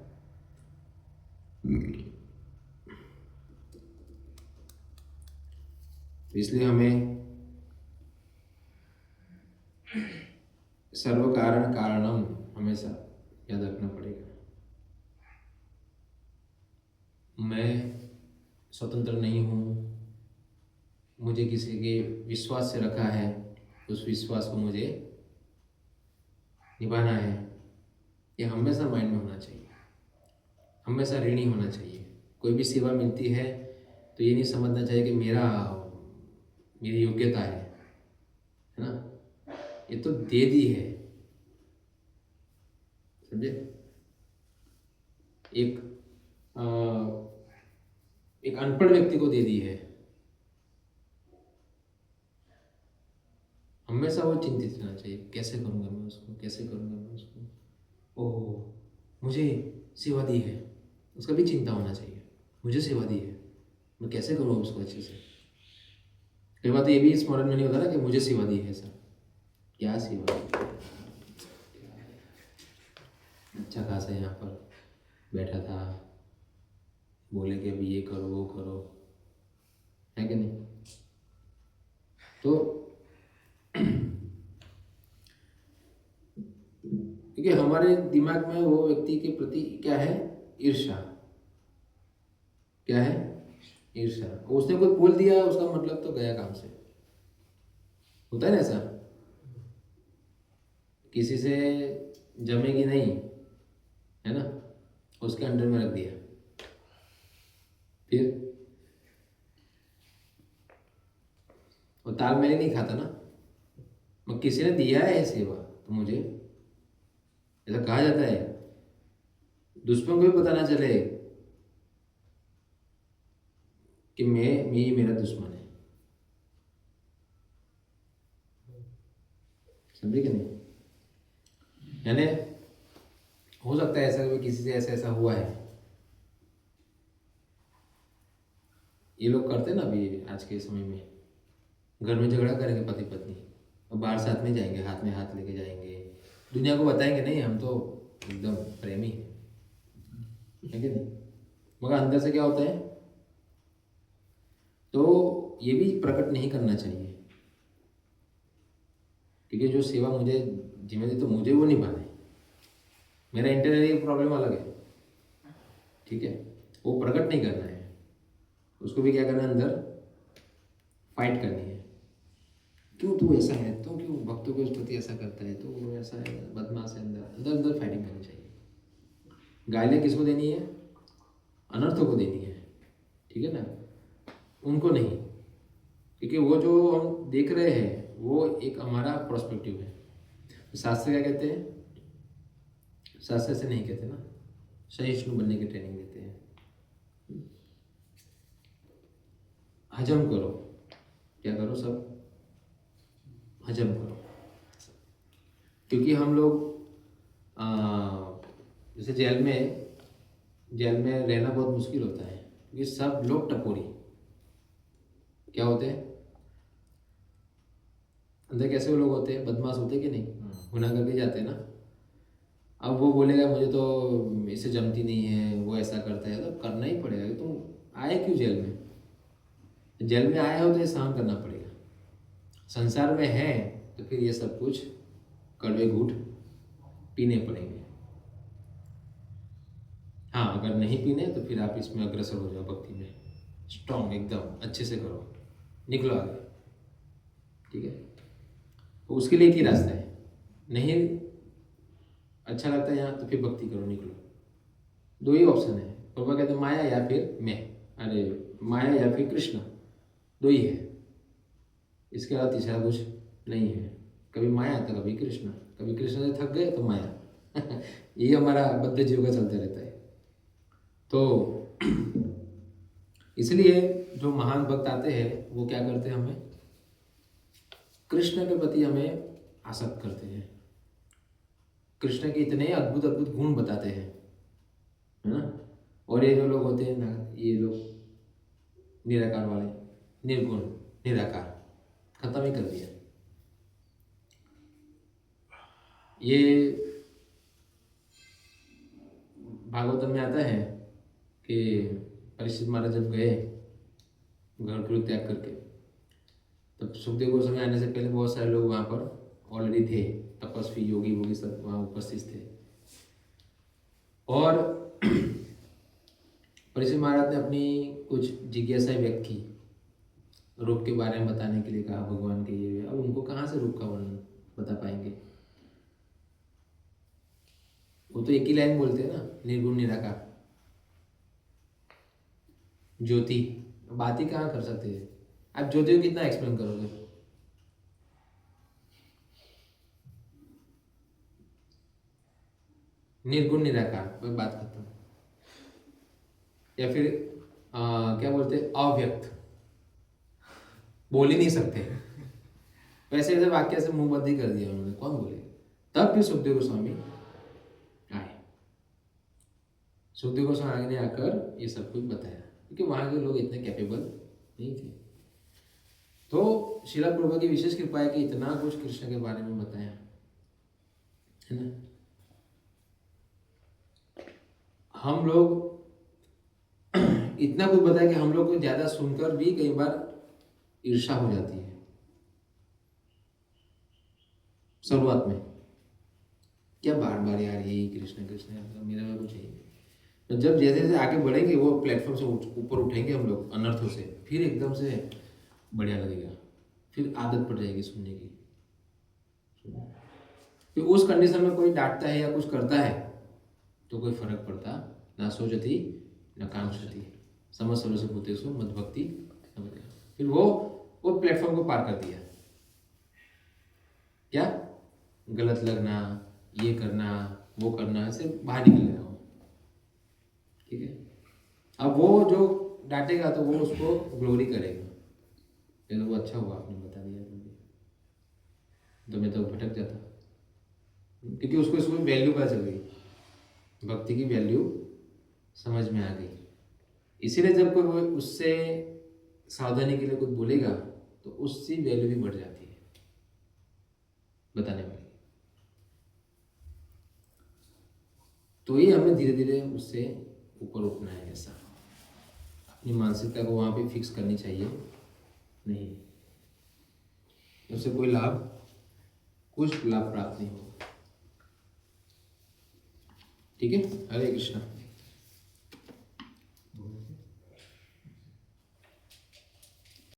इसलिए हमें सर्व कारण कारणम हमेशा याद रखना पड़ेगा। मैं स्वतंत्र नहीं हूँ, मुझे किसी के विश्वास से रखा है, उस विश्वास को मुझे निभाना है। ये हमेशा माइंड में होना चाहिए, हमेशा ऋणी होना चाहिए। कोई भी सेवा मिलती है तो ये नहीं समझना चाहिए कि मेरी योग्यता है ना, ये तो दे दी है, समझे। एक अनपढ़ व्यक्ति को दे दी है, हमेशा वो चिंतित रहना चाहिए, कैसे करूँगा मैं उसको, कैसे करूँगा मैं उसको। ओह, मुझे सेवा दी है, उसका भी चिंता होना चाहिए, मुझे सेवा दी है, मैं कैसे करूँ उसको अच्छे से। कई बार तो ये भी स्मरण में नहीं होता ना कि मुझे सेवा दी है सर, क्या सेवा। अच्छा खासा यहाँ पर बैठा था, बोले कि अभी ये करो वो करो, है कि नहीं। तो क्योंकि हमारे दिमाग में वो व्यक्ति के प्रति क्या है? ईर्ष्या। क्या है? ईर्ष्या। उसने कोई बोल दिया, उसका मतलब तो गया काम से। होता है ना ऐसा, किसी से जमेगी नहीं, है ना, उसके अंडर में रख दिया, फिर वो तालमेल ही नहीं खाता ना। मैं किसी ने दिया है सेवा तो मुझे, ऐसा कहा जाता है, दुश्मन को भी पता ना चले कि मैं मेरा दुश्मन है। समझे कि नहीं? यानी हो सकता है ऐसा, किसी से ऐसा ऐसा हुआ है। ये लोग करते हैं ना अभी आज के समय में, घर में झगड़ा करेंगे पति पत्नी और बाहर साथ में जाएंगे, हाथ में हाथ लेके जाएंगे, दुनिया को बताएंगे नहीं हम तो एकदम प्रेमी है कि नहीं, मगर अंदर से क्या होता है? तो ये भी प्रकट नहीं करना चाहिए, क्योंकि जो सेवा मुझे जिम्मेदारी तो मुझे वो निभाना है, मेरा इंटरनल प्रॉब्लम अलग है, ठीक है, वो प्रकट नहीं करना है, उसको भी क्या करना है, अंदर फाइट करनी है। क्यों तू ऐसा है, तो क्यों भक्तों के प्रति ऐसा करता है, तो वो ऐसा है, बदमाश है, अंदर अंदर अंदर फाइटिंग करनी चाहिए। गालियाँ किसको देनी है? अनर्थों को देनी है, ठीक है ना, उनको नहीं, क्योंकि वो जो हम देख रहे हैं वो एक हमारा पर्सपेक्टिव है। तो शास्त्र क्या कहते हैं? शास्त्र से नहीं कहते ना, सहिष्णु बनने की ट्रेनिंग देते हैं। हजम करो, क्या करो, सब हजम करो, क्योंकि हम लोग जैसे जेल में रहना बहुत मुश्किल होता है, क्योंकि सब लोग टपोरी क्या होते हैं, अंदर कैसे वो लोग होते हैं, बदमाश होते कि नहीं, गुनाह करके जाते हैं ना। अब वो बोलेगा मुझे तो इससे जमती नहीं है, वो ऐसा करता है, तो करना ही पड़ेगा। तुम आए क्यों जेल में? जेल में आए हो तो ये सहन करना पड़ेगा। संसार में है तो फिर ये सब कुछ कड़वे घूंट पीने पड़ेंगे। हाँ, अगर नहीं पीने तो फिर आप इसमें अग्रसर हो जाओ, भक्ति में स्ट्रॉन्ग एकदम अच्छे से करो, निकलो आगे, ठीक है। तो उसके लिए एक ही रास्ता है, नहीं अच्छा लगता है यहाँ तो फिर भक्ति करो, निकलो। दो ही ऑप्शन है, बाबा कहते माया या फिर मैं, अरे माया या फिर कृष्ण, दो ही है, इसके अलावा तीसरा कुछ नहीं है। कभी माया तो कभी कृष्ण, कभी कृष्ण से थक गए तो माया ये हमारा बद्ध जीव का चलते रहता है। तो इसलिए जो महान भक्त आते हैं वो क्या करते हैं, हमें कृष्ण के प्रति हमें आसक्त करते हैं, कृष्ण के इतने अद्भुत अद्भुत गुण बताते हैं, है ना। और ये जो लोग होते हैं ना, ये लोग निराकार वाले, निर्गुण निराकार खत्म ही कर दिया। ये भागवतम में आता है कि परीक्षित महाराज जब गए घर को त्याग करके, तब सुखदेव गोस्वामी आने से पहले बहुत सारे लोग वहाँ पर ऑलरेडी थे, तपस्वी योगी वोगी सब वहाँ उपस्थित थे। और परीक्षित महाराज ने अपनी कुछ जिज्ञासा व्यक्त की, रूप के बारे में बताने के लिए कहा भगवान के ये। अब उनको कहाँ से रूप का वर्णन बता पाएंगे, वो तो एक ही लाइन बोलते हैं ना, निर्गुण निराकार ज्योति, बात ही कहाँ कर सकते हैं। आप ज्योति को कितना एक्सप्लेन करोगे? निर्गुण निराकार, कोई बात खत्म। या फिर क्या बोलते हैं, अव्यक्त, बोल ही नहीं सकते, वैसे वैसे वाक्य से मुंह बंद ही कर दिया उन्होंने, कौन बोलेगा। तब फिर सुखदेव गोस्वामी आए, सुखदेव गोस्वामी ने आकर ये सब कुछ बताया, क्योंकि वहां के लोग इतने कैपेबल नहीं थे। तो श्रीला प्रभुपाद की विशेष कृपा है कि इतना कुछ कृष्ण के बारे में बताया, है ना। हम लोग इतना कुछ बताया कि हम लोग को ज्यादा सुनकर भी कई बार ईर्ष्या हो जाती है शुरुआत में, क्या बार बार यार यही कृष्ण कृष्ण, मेरा में कुछ यही। तो जब जैसे जैसे आगे बढ़ेंगे वो प्लेटफॉर्म से ऊपर उठेंगे हम लोग अनर्थों से, फिर एकदम से बढ़िया लगेगा, फिर आदत पड़ जाएगी सुनने की। फिर उस कंडीशन में कोई डांटता है या कुछ करता है तो कोई फर्क पड़ता ना, सोचती न कांक्षति समस्त सर्वस्व भूतेषु मद्भक्ति। फिर वो वो प्लेटफॉर्म को पार कर दिया। क्या गलत लगना, ये करना, वो करना, ऐसे बाहर निकल गया वो। ठीक है, अब वो जो डांटेगा तो वो उसको ग्लोरी करेगा, चलो वो अच्छा हुआ आपने बता दिया, तो मैं तो भटक जाता, क्योंकि उसको इसमें वैल्यू पता चल गई, भक्ति की वैल्यू समझ में आ गई। इसीलिए जब कोई उससे सावधानी के लिए कुछ बोलेगा तो उसकी वैल्यू भी बढ़ जाती है बताने वाली। तो ये हमें धीरे धीरे उससे ऊपर उठना है, ऐसा अपनी मानसिकता को वहाँ पे फिक्स करनी चाहिए नहीं, उससे कोई लाभ, कुछ लाभ प्राप्त नहीं होगा। ठीक है, हरे कृष्णा।